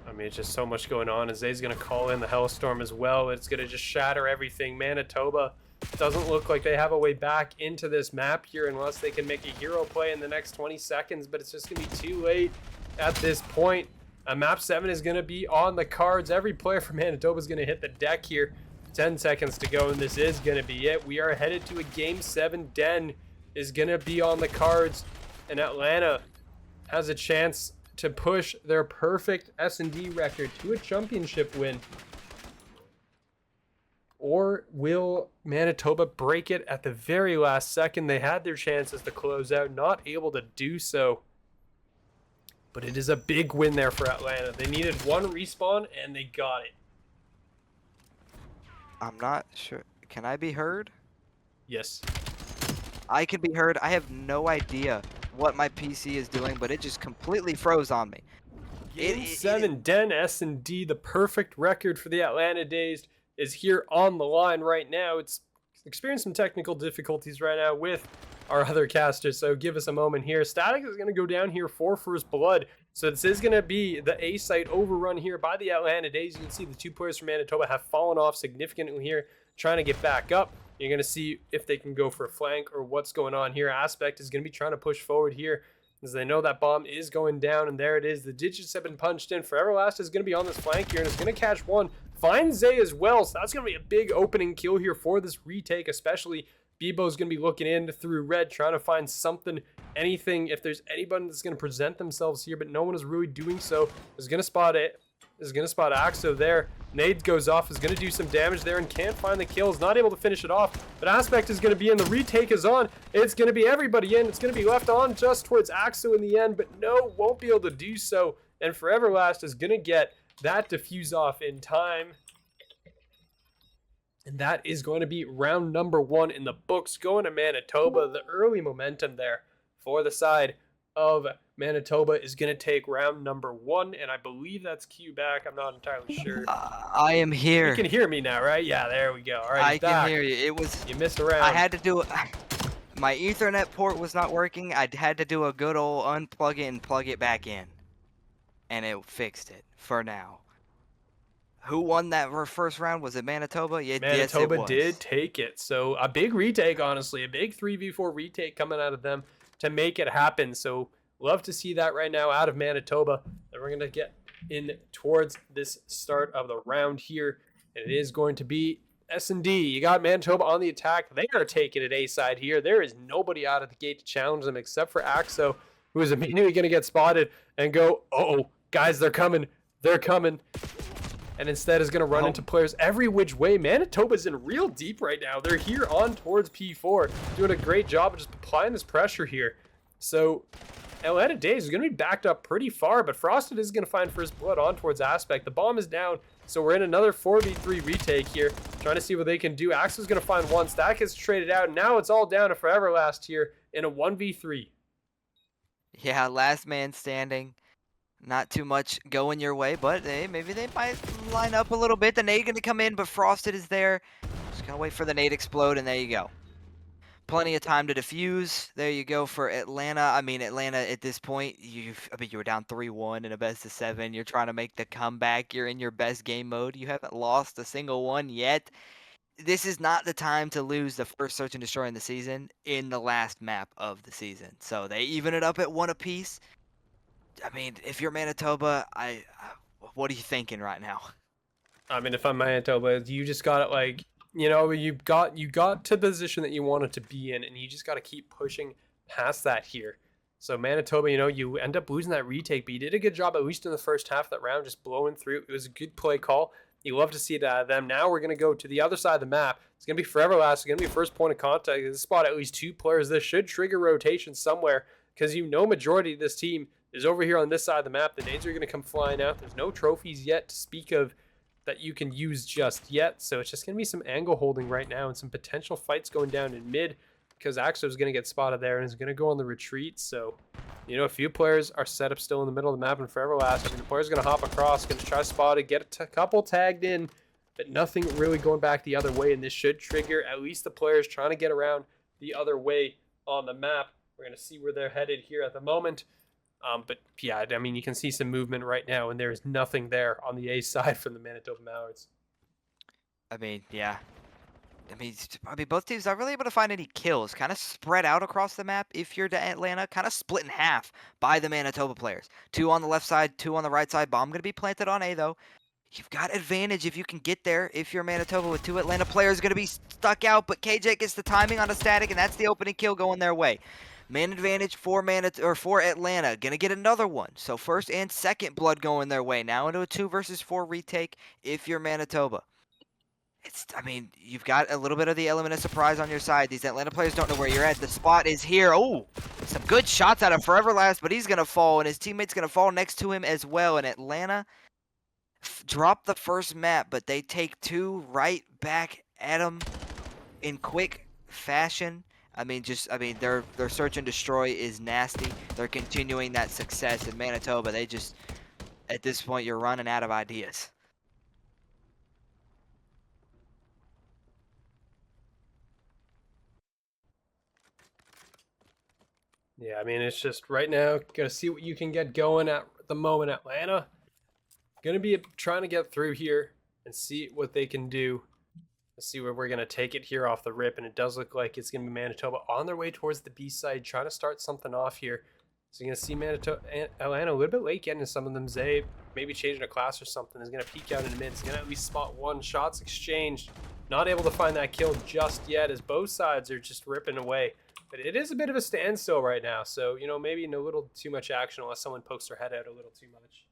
S1: I mean, it's just so much going on. Zay's going to call in the Hellstorm as well. It's going to just shatter everything. Manitoba doesn't look like they have a way back into this map here unless they can make a hero play in the next 20 seconds, but it's just going to be too late at this point. Map 7 is going to be on the cards. Every player from Manitoba is going to hit the deck here. 10 seconds to go, and this is going to be it. We are headed to a Game 7. Den is going to be on the cards, and Atlanta has a chance to push their perfect S&D record to a championship win. Or will Manitoba break it at the very last second? They had their chances to close out, not able to do so. But it is a big win there for Atlanta. They needed one respawn, and they got it.
S2: I'm not sure. Can I be heard?
S1: Yes.
S2: I can be heard. I have no idea what my PC is doing, but it just completely froze on me.
S1: Game 7, Den S&D, the perfect record for the Atlanta Dazed, is here on the line right now. It's experiencing some technical difficulties right now with our other casters, so give us a moment here. Static is going to go down here for First Blood, so this is going to be the A-site overrun here by the Atlanta Dazed. You can see the 2 players from Manitoba have fallen off significantly here, trying to get back up. You're going to see if they can go for a flank or what's going on here. Aspect is going to be trying to push forward here as they know that bomb is going down, and there it is. The digits have been punched in. Forever Last is going to be on this flank here, and it's going to catch one. Finds Zay as well, so that's going to be a big opening kill here for this retake, especially Bebo's going to be looking in through red, trying to find something, anything, if there's anybody that's going to present themselves here, but no one is really doing so. Is going to spot it. Is going to spot Axo there. Nade goes off, is going to do some damage there and can't find the kill. Is not able to finish it off, but Aspect is going to be in. The retake is on. It's going to be everybody in. It's going to be left on just towards Axo in the end, but no, won't be able to do so. And Forever Last is going to get that diffuse off in time. And that is going to be round number 1 in the books, going to Manitoba. The early momentum there for the side of Manitoba is going to take round number 1, and I believe that's Q back. I'm not entirely sure.
S2: I am
S1: You
S2: here.
S1: can hear me now, right? Yeah, there we go. All right,
S2: I
S1: he's
S2: can
S1: back.
S2: hear you. It was.
S1: You missed a round.
S2: I had to do. My Ethernet port was not working. I had to do a good old unplug it and plug it back in, and it fixed it for now. Who won that first round? Was it Manitoba? Yeah,
S1: Manitoba
S2: yes, it was.
S1: did take it. So a big retake, honestly, a big 3v4 retake coming out of them to make it happen. So love to see that right now out of Manitoba. And we're going to get in towards this start of the round here. And it is going to be S&D. You got Manitoba on the attack. They are taking it A side here. There is nobody out of the gate to challenge them except for Axo, who is immediately going to get spotted and go, uh-oh, guys, they're coming. They're coming. And instead is going to run into players every which way. Manitoba's in real deep right now. They're here on towards P4, doing a great job of just applying this pressure here. So Atlanta Dazed is going to be backed up pretty far, but Frosted is going to find first blood on towards Aspect. The bomb is down, so we're in another 4v3 retake here, trying to see what they can do. Axel's going to find one. Stack gets traded out, and now it's all down to Forever Last here in a 1v3.
S2: Yeah, last man standing. Not too much going your way, but hey, maybe they might line up a little bit. The nade going to come in, but Frosted is there. Just going to wait for the nade explode, and there you go. Plenty of time to defuse. There you go for Atlanta. I mean, Atlanta at this point, you were down 3-1 in a best of 7. You're trying to make the comeback. You're in your best game mode. You haven't lost a single one yet. This is not the time to lose the first search and destroy in the season in the last map of the season. So they even it up at 1 apiece. I mean, if you're Manitoba, what are you thinking right now?
S1: I mean, if I'm Manitoba, you just got it, like, you know, you got to the position that you wanted to be in, and you just got to keep pushing past that here. So Manitoba, you know, you end up losing that retake, but you did a good job, at least in the first half of that round, just blowing through. It was a good play call. You love to see it out of them. Now we're going to go to the other side of the map. It's going to be Forever Last. It's going to be first point of contact. This spot at least 2 players. This should trigger rotation somewhere, because you know majority of this team is over here on this side of the map. The nades are going to come flying out. There's no trophies yet to speak of that you can use just yet. So it's just going to be some angle holding right now and some potential fights going down in mid, because Axo is going to get spotted there and is going to go on the retreat. So, you know, a few players are set up still in the middle of the map and Forever Last. I mean, the player's going to hop across, going to try to spot it, get a couple tagged in, but nothing really going back the other way. And this should trigger at least the players trying to get around the other way on the map. We're going to see where they're headed here at the moment. But yeah, I mean, you can see some movement right now, and there is nothing there on the A side from the Manitoba Mallards.
S2: I mean, yeah. I mean, both teams aren't really able to find any kills. Kind of spread out across the map if you're to Atlanta. Kind of split in half by the Manitoba players. 2 on the left side, 2 on the right side. Bomb going to be planted on A, though. You've got advantage if you can get there. If you're Manitoba with 2 Atlanta players going to be stuck out, but KJ gets the timing on a static, and that's the opening kill going their way. Man advantage for Atlanta. Gonna get another one. So first and second blood going their way. Now into a 2 versus 4 retake if you're Manitoba. I mean, you've got a little bit of the element of surprise on your side. These Atlanta players don't know where you're at. The spot is here. Oh, some good shots out of Forever Last, but he's gonna fall, and his teammate's gonna fall next to him as well. And Atlanta dropped the first map, but they take 2 right back at him in quick fashion. I mean, their search and destroy is nasty. They're continuing that success in Manitoba. They just, at this point, you're running out of ideas.
S1: Yeah, I mean, it's just right now, gotta see what you can get going at the moment. Atlanta gonna be trying to get through here and see what they can do. Let's see where we're going to take it here off the rip, and it does look like it's going to be Manitoba on their way towards the B side, trying to start something off here. So you're going to see Manitoba and Atlanta a little bit late getting to some of them. Zay maybe changing a class or something is going to peek out in the mid. He's going to at least spot 1. Shots exchanged. Not able to find that kill just yet, as both sides are just ripping away. But it is a bit of a standstill right now, so, you know, maybe a little too much action unless someone pokes their head out a little too much.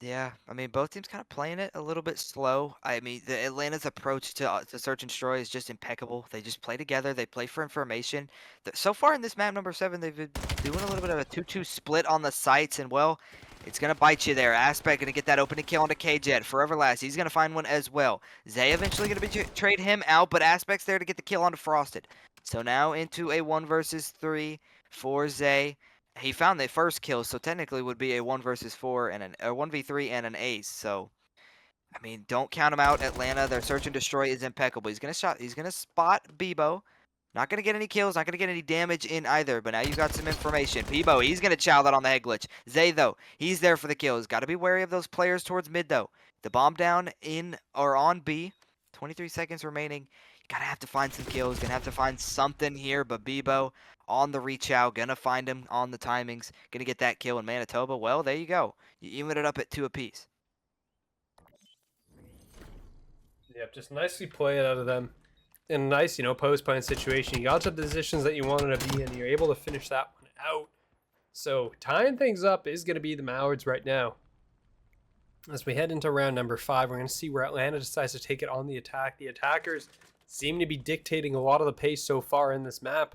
S2: Yeah, I mean, both teams kind of playing it a little bit slow. I mean, the Atlanta's approach to search and destroy is just impeccable. They just play together. They play for information. So far in this map number 7, they've been doing a little bit of a 2-2 split on the sites, and well, It's going to bite you there. Aspect going to get that opening kill onto K-Jet. Forever Last, he's going to find one as well. Zay eventually going to trade him out, but Aspect's there to get the kill onto Frosted. So now into a 1 versus 3 for Zay. He found the first kill, so technically would be a 1 versus 4 and a 1v3 and an ace. So, I mean, don't count him out. Atlanta, their search and destroy is impeccable. He's going to spot Bebo. Not going to get any kills, not going to get any damage in either, but now you've got some information. Bebo, he's going to chow that on the head glitch. Zay, though, he's there for the kills. Got to be wary of those players towards mid, though. The bomb down in or on B. 23 seconds remaining. You got to have to find some kills. Going to have to find something here, but Bebo on the reach out. Going to find him on the timings. Going to get that kill in Manitoba. Well, there you go. You even it up at 2 apiece.
S1: Yep, just nicely played out of them. In a nice, post-playing situation. You got to the positions that you wanted to be in. You're able to finish that one out. So tying things up is going to be the Mallards right now. As we head into round number 5, we're going to see where Atlanta decides to take it on the attack. The attackers seem to be dictating a lot of the pace so far in this map.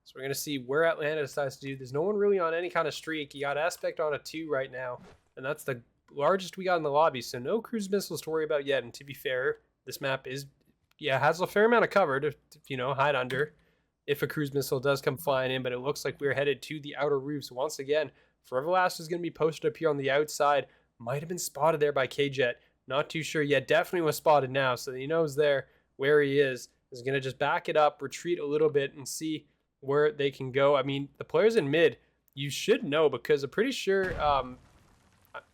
S1: So we're going to see where Atlanta decides to do. There's no one really on any kind of streak. You got Aspect on a 2 right now. And that's the largest we got in the lobby. So no cruise missiles to worry about yet. And to be fair, this map is... has a fair amount of cover to hide under if a cruise missile does come flying in, but it looks like we're headed to the outer roofs once again. Forever Last is going to be posted up here on the outside. Might have been spotted there by K-Jet. Not too sure yet. Definitely was spotted now, so he knows there where he is. Is going to just back it up, retreat a little bit, and see where they can go. I mean, the players in mid, you should know, because I'm pretty sure,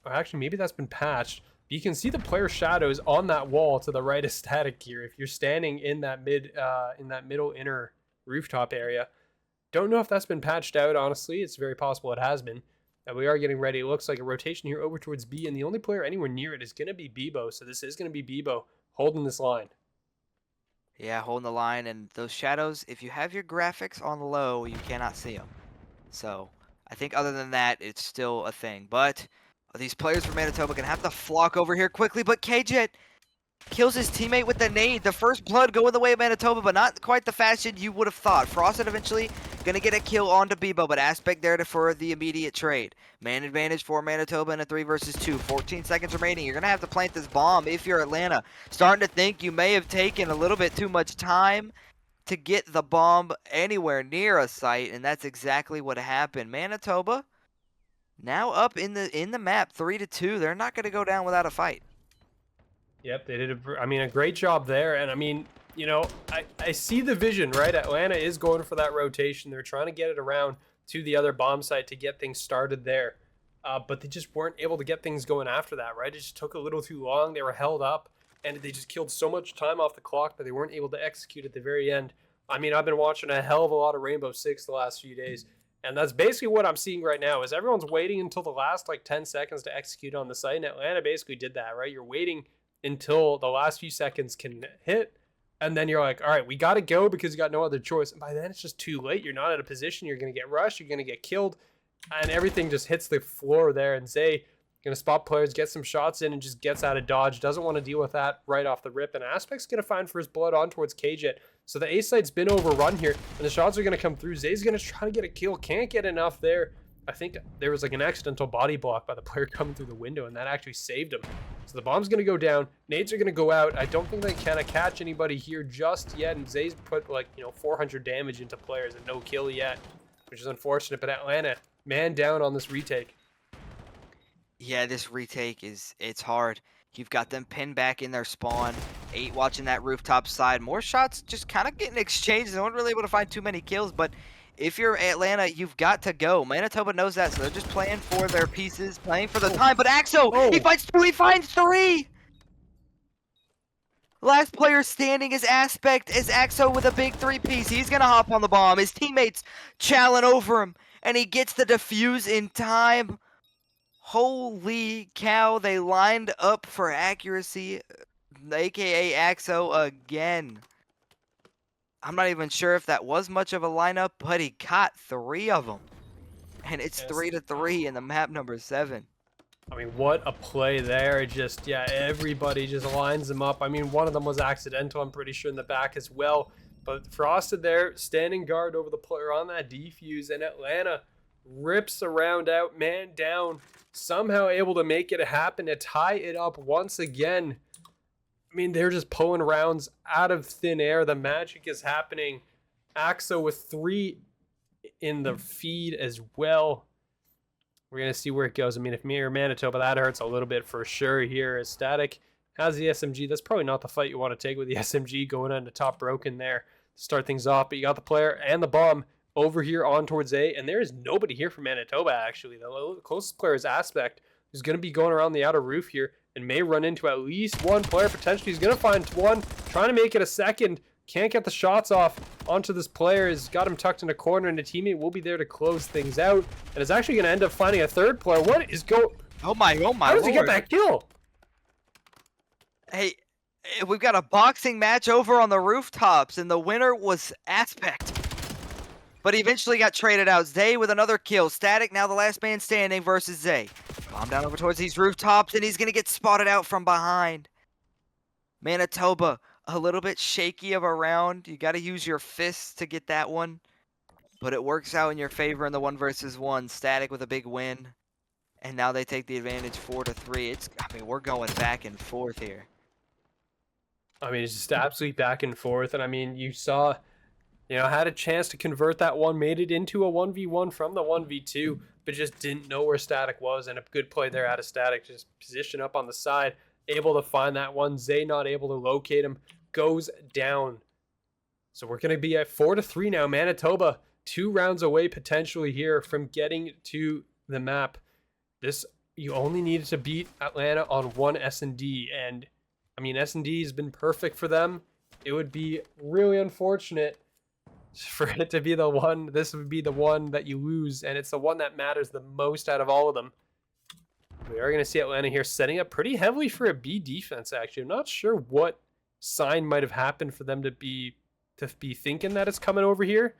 S1: actually, maybe that's been patched. You can see the player shadows on that wall to the right of static here. If you're standing in that middle inner rooftop area, don't know if that's been patched out. Honestly, it's very possible it has been. And we are getting ready. It looks like a rotation here over towards B, and the only player anywhere near it is going to be Bebo. So this is going to be Bebo holding this line.
S2: Yeah, holding the line, and those shadows. If you have your graphics on low, you cannot see them. So I think other than that, it's still a thing, but. These players from Manitoba going to have to flock over here quickly, but K-Jet kills his teammate with the nade. The first blood going the way of Manitoba, but not quite the fashion you would have thought. Frosted eventually going to get a kill onto Bebo, but Aspect there for the immediate trade. Man advantage for Manitoba in a 3 versus 2. 14 seconds remaining. You're going to have to plant this bomb if you're Atlanta. Starting to think you may have taken a little bit too much time to get the bomb anywhere near a site, and that's exactly what happened. Manitoba now up in the map 3-2. They're not going to go down without a fight.
S1: Yep, they did a great job there. And I mean, I see the vision, right? Atlanta is going for that rotation. They're trying to get it around to the other bomb site to get things started there. But they just weren't able to get things going after that, right? It just took a little too long. They were held up, and they just killed so much time off the clock that they weren't able to execute at the very end. I mean, I've been watching a hell of a lot of Rainbow Six the last few days. And that's basically what I'm seeing right now is everyone's waiting until the last 10 seconds to execute on the site. And Atlanta basically did that, right? You're waiting until the last few seconds can hit. And then you're like, all right, we got to go because you got no other choice. And by then it's just too late. You're not in a position. You're going to get rushed. You're going to get killed. And everything just hits the floor there. And Zay going to spot players, get some shots in, and just gets out of dodge. Doesn't want to deal with that right off the rip. And Aspect's going to find first blood on towards K-Jet. So the A site's been overrun here, and the shots are going to come through. Zay's going to try to get a kill. Can't get enough there. I think there was an accidental body block by the player coming through the window, and that actually saved him. So the bomb's going to go down. Nades are going to go out. I don't think they can catch anybody here just yet, and Zay's put 400 damage into players and no kill yet, which is unfortunate. But Atlanta, man down on this retake.
S2: Yeah, this retake it's hard. You've got them pinned back in their spawn. 8 watching that rooftop side. More shots just kind of getting exchanged. No one really able to find too many kills, but if you're Atlanta, you've got to go. Manitoba knows that, so they're just playing for their pieces, playing for the time. But Axo, he finds 2, he finds 3! Last player standing is Aspect, is Axo with a big 3-piece. He's going to hop on the bomb. His teammates challenge over him, and he gets the defuse in time. Holy cow, they lined up for accuracy, aka Axo again. I'm not even sure if that was much of a lineup, but he caught 3 of them. And it's 3-3 in the map number 7.
S1: I mean, what a play there. Everybody just lines them up. I mean, one of them was accidental, I'm pretty sure, in the back as well. But Frosted there, standing guard over the player on that defuse, and Atlanta rips around out, man down, somehow able to make it happen to tie it up once again. I mean, they're just pulling rounds out of thin air. The magic is happening. Axo with 3 in the feed as well. We're going to see where it goes. I mean, if me or Manitoba, that hurts a little bit for sure here. As Static has the SMG. That's probably not the fight you want to take with the SMG going on to top broken there to start things off. But you got the player and the bomb over here on towards A. And there is nobody here for Manitoba, actually. The closest player is Aspect, who's going to be going around the outer roof here and may run into at least one player potentially. He's going to find one, trying to make it a second. Can't get the shots off onto this player. Has got him tucked in a corner, and a teammate will be there to close things out. And is actually going to end up finding a third player. What is going?
S2: Oh my
S1: How does he get that kill?
S2: Hey, we've got a boxing match over on the rooftops, and the winner was Aspect. But he eventually got traded out. Zay with another kill. Static now the last man standing versus Zay. Bomb down over towards these rooftops, and he's going to get spotted out from behind. Manitoba, a little bit shaky of a round. You got to use your fists to get that one. But it works out in your favor in the 1 versus 1. Static with a big win. And now they take the advantage 4-3. I mean, we're going back and forth here.
S1: I mean, it's just absolutely back and forth. And I mean, you saw, had a chance to convert that one, made it into a 1v1 from the 1v2, but just didn't know where Static was. And a good play there out of Static, just position up on the side, able to find that one. Zay not able to locate him, goes down. So we're going to be at 4-3 now. Manitoba 2 rounds away potentially here from getting to the map. You only needed to beat Atlanta on 1 S&D, and I mean, S&D has been perfect for them. It would be really unfortunate for it to be the one. This would be the one that you lose, and it's the one that matters the most out of all of them. We are going to see Atlanta here setting up pretty heavily for a B defense, actually. I'm not sure what sign might have happened for them to be thinking that it's coming over here.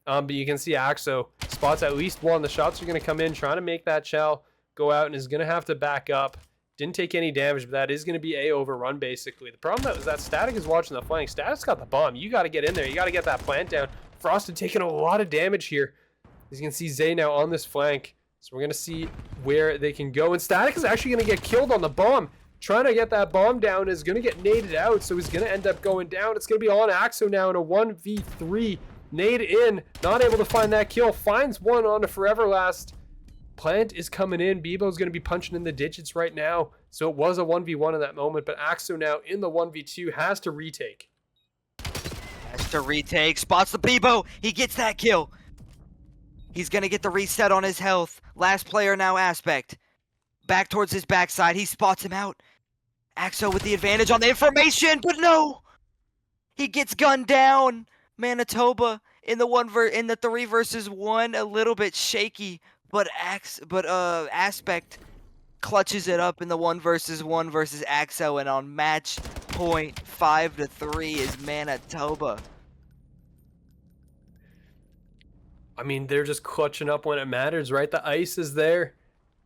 S1: But you can see Axo spots at least one. The shots are going to come in, trying to make that shell go out, and is going to have to back up. Didn't take any damage, but that is going to be a overrun, basically. The problem is that Static is watching the flank. Static's got the bomb. You got to get in there. You got to get that plant down. Frosted taking a lot of damage here. As you can see, Zay now on this flank. So we're going to see where they can go. And Static is actually going to get killed on the bomb. Trying to get that bomb down, is going to get naded out, so he's going to end up going down. It's going to be on Axo now in a 1v3. Nade in, not able to find that kill. Finds one on a Forever Last. Plant is coming in. Bebo's going to be punching in the digits right now. So it was a 1v1 in that moment, but Axo now in the 1v2 has to retake.
S2: Spots the Bebo. He gets that kill. He's going to get the reset on his health. Last player now, Aspect. Back towards his backside. He spots him out. Axo with the advantage on the information, but no! He gets gunned down. Manitoba in the 3 versus 1, a little bit shaky, but Aspect clutches it up in the 1 versus 1 versus Axo, and on match point 5-3 is Manitoba.
S1: I mean, they're just clutching up when it matters, right? The ice is there.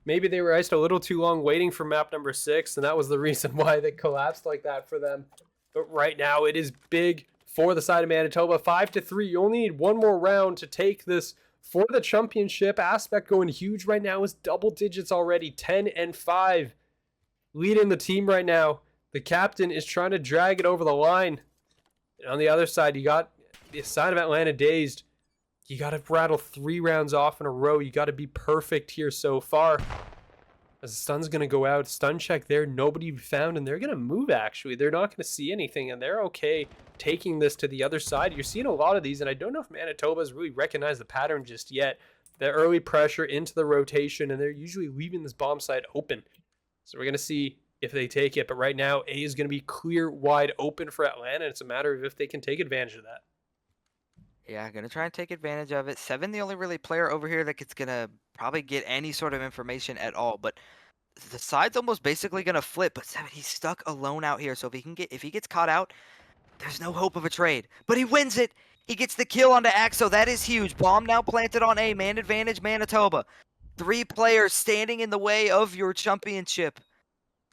S1: Maybe they were iced a little too long waiting for map number 6, and that was the reason why they collapsed like that for them. But right now, it is big for the side of Manitoba. 5-3. You only need one more round to take this for the championship. Aspect going huge right now is double digits already. 10-5. Leading the team right now. The captain is trying to drag it over the line. And on the other side, you got the side of Atlanta Dazed. You got to rattle 3 rounds off in a row. You got to be perfect here so far. As the stun's going to go out. Stun check there. Nobody found. And they're going to move, actually. They're not going to see anything. And they're okay taking this to the other side. You're seeing a lot of these. And I don't know if Manitoba's really recognized the pattern just yet. The early pressure into the rotation. And they're usually leaving this bomb site open. So we're going to see if they take it. But right now, A is going to be clear wide open for Atlanta. It's a matter of if they can take advantage of that.
S2: Yeah, gonna try and take advantage of it. 7, the only really player over here that's gonna probably get any sort of information at all. But the side's almost basically gonna flip. But 7, he's stuck alone out here. So if he gets caught out, there's no hope of a trade. But he wins it. He gets the kill onto Axo. That is huge. Bomb now planted on A. Man advantage, Manitoba. 3 players standing in the way of your championship.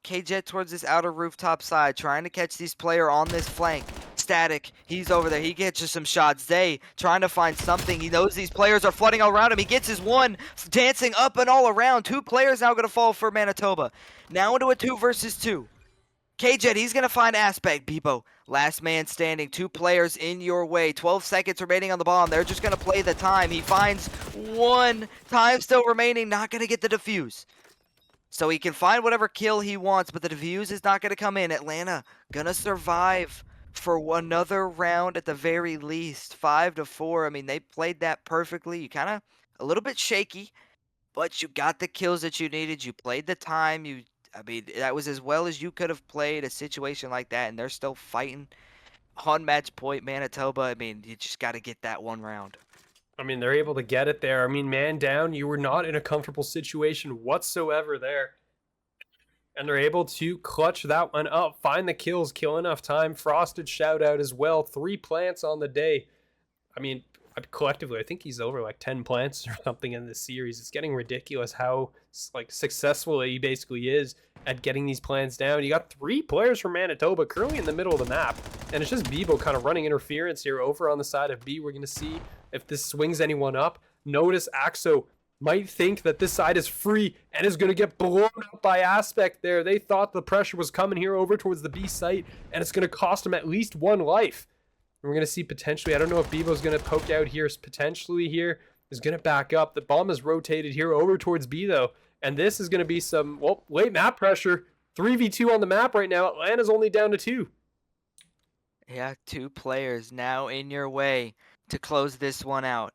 S2: K-Jet towards this outer rooftop side, trying to catch this player on this flank. Static, he's over there. He gets you some shots. Zay trying to find something. He knows these players are flooding all around him. He gets his one, dancing up and all around. 2 players now going to fall for Manitoba. Now into a 2 versus 2. K-Jet, he's going to find Aspect. Bebo, last man standing. 2 players in your way. 12 seconds remaining on the bomb. They're just going to play the time. He finds 1. Time still remaining. Not going to get the defuse. So he can find whatever kill he wants, but the defuse is not going to come in. Atlanta going to survive for another round at the very least. 5-4. I mean, they played that perfectly. You kind of a little bit shaky, but you got the kills that you needed. You played the time. I mean, that was as well as you could have played a situation like that, and they're still fighting on match point. Manitoba, I mean, you just got to get that one round.
S1: I mean, they're able to get it there. I mean, man down, you were not in a comfortable situation whatsoever there. And they're able to clutch that one up, find the kills, kill enough time. Frosted shout out as well. 3 plants on the day. I mean, collectively, I think he's over like 10 plants or something in this series. It's getting ridiculous how like successful he basically is at getting these plants down. You got 3 players from Manitoba currently in the middle of the map, and it's just Bebo kind of running interference here over on the side of B. We're going to see if this swings anyone up. Notice Axo might think that this side is free and is going to get blown up by Aspect there. They thought the pressure was coming here over towards the B site, and it's going to cost them at least 1 life. And we're going to see potentially, I don't know if Bebo's going to poke out here, potentially here, is going to back up. The bomb is rotated here over towards B though, and this is going to be some, well, late map pressure. 3v2 on the map right now. Atlanta's only down to 2.
S2: Yeah, 2 players now in your way to close this one out.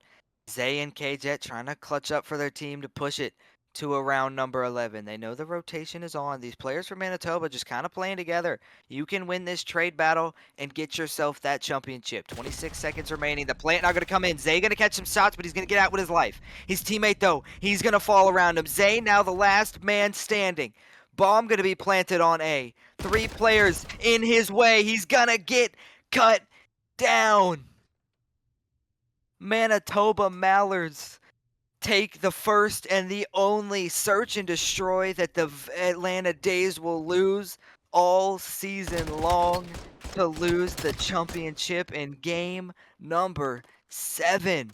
S2: Zay and K-Jet trying to clutch up for their team to push it to around number 11. They know the rotation is on. These players from Manitoba just kind of playing together. You can win this trade battle and get yourself that championship. 26 seconds remaining. The plant not going to come in. Zay going to catch some shots, but he's going to get out with his life. His teammate, though, he's going to fall around him. Zay now the last man standing. Bomb going to be planted on A. 3 players in his way. He's going to get cut down. Manitoba Mallards take the first and the only search and destroy that the Atlanta Dazed will lose all season long to lose the championship in game number 7.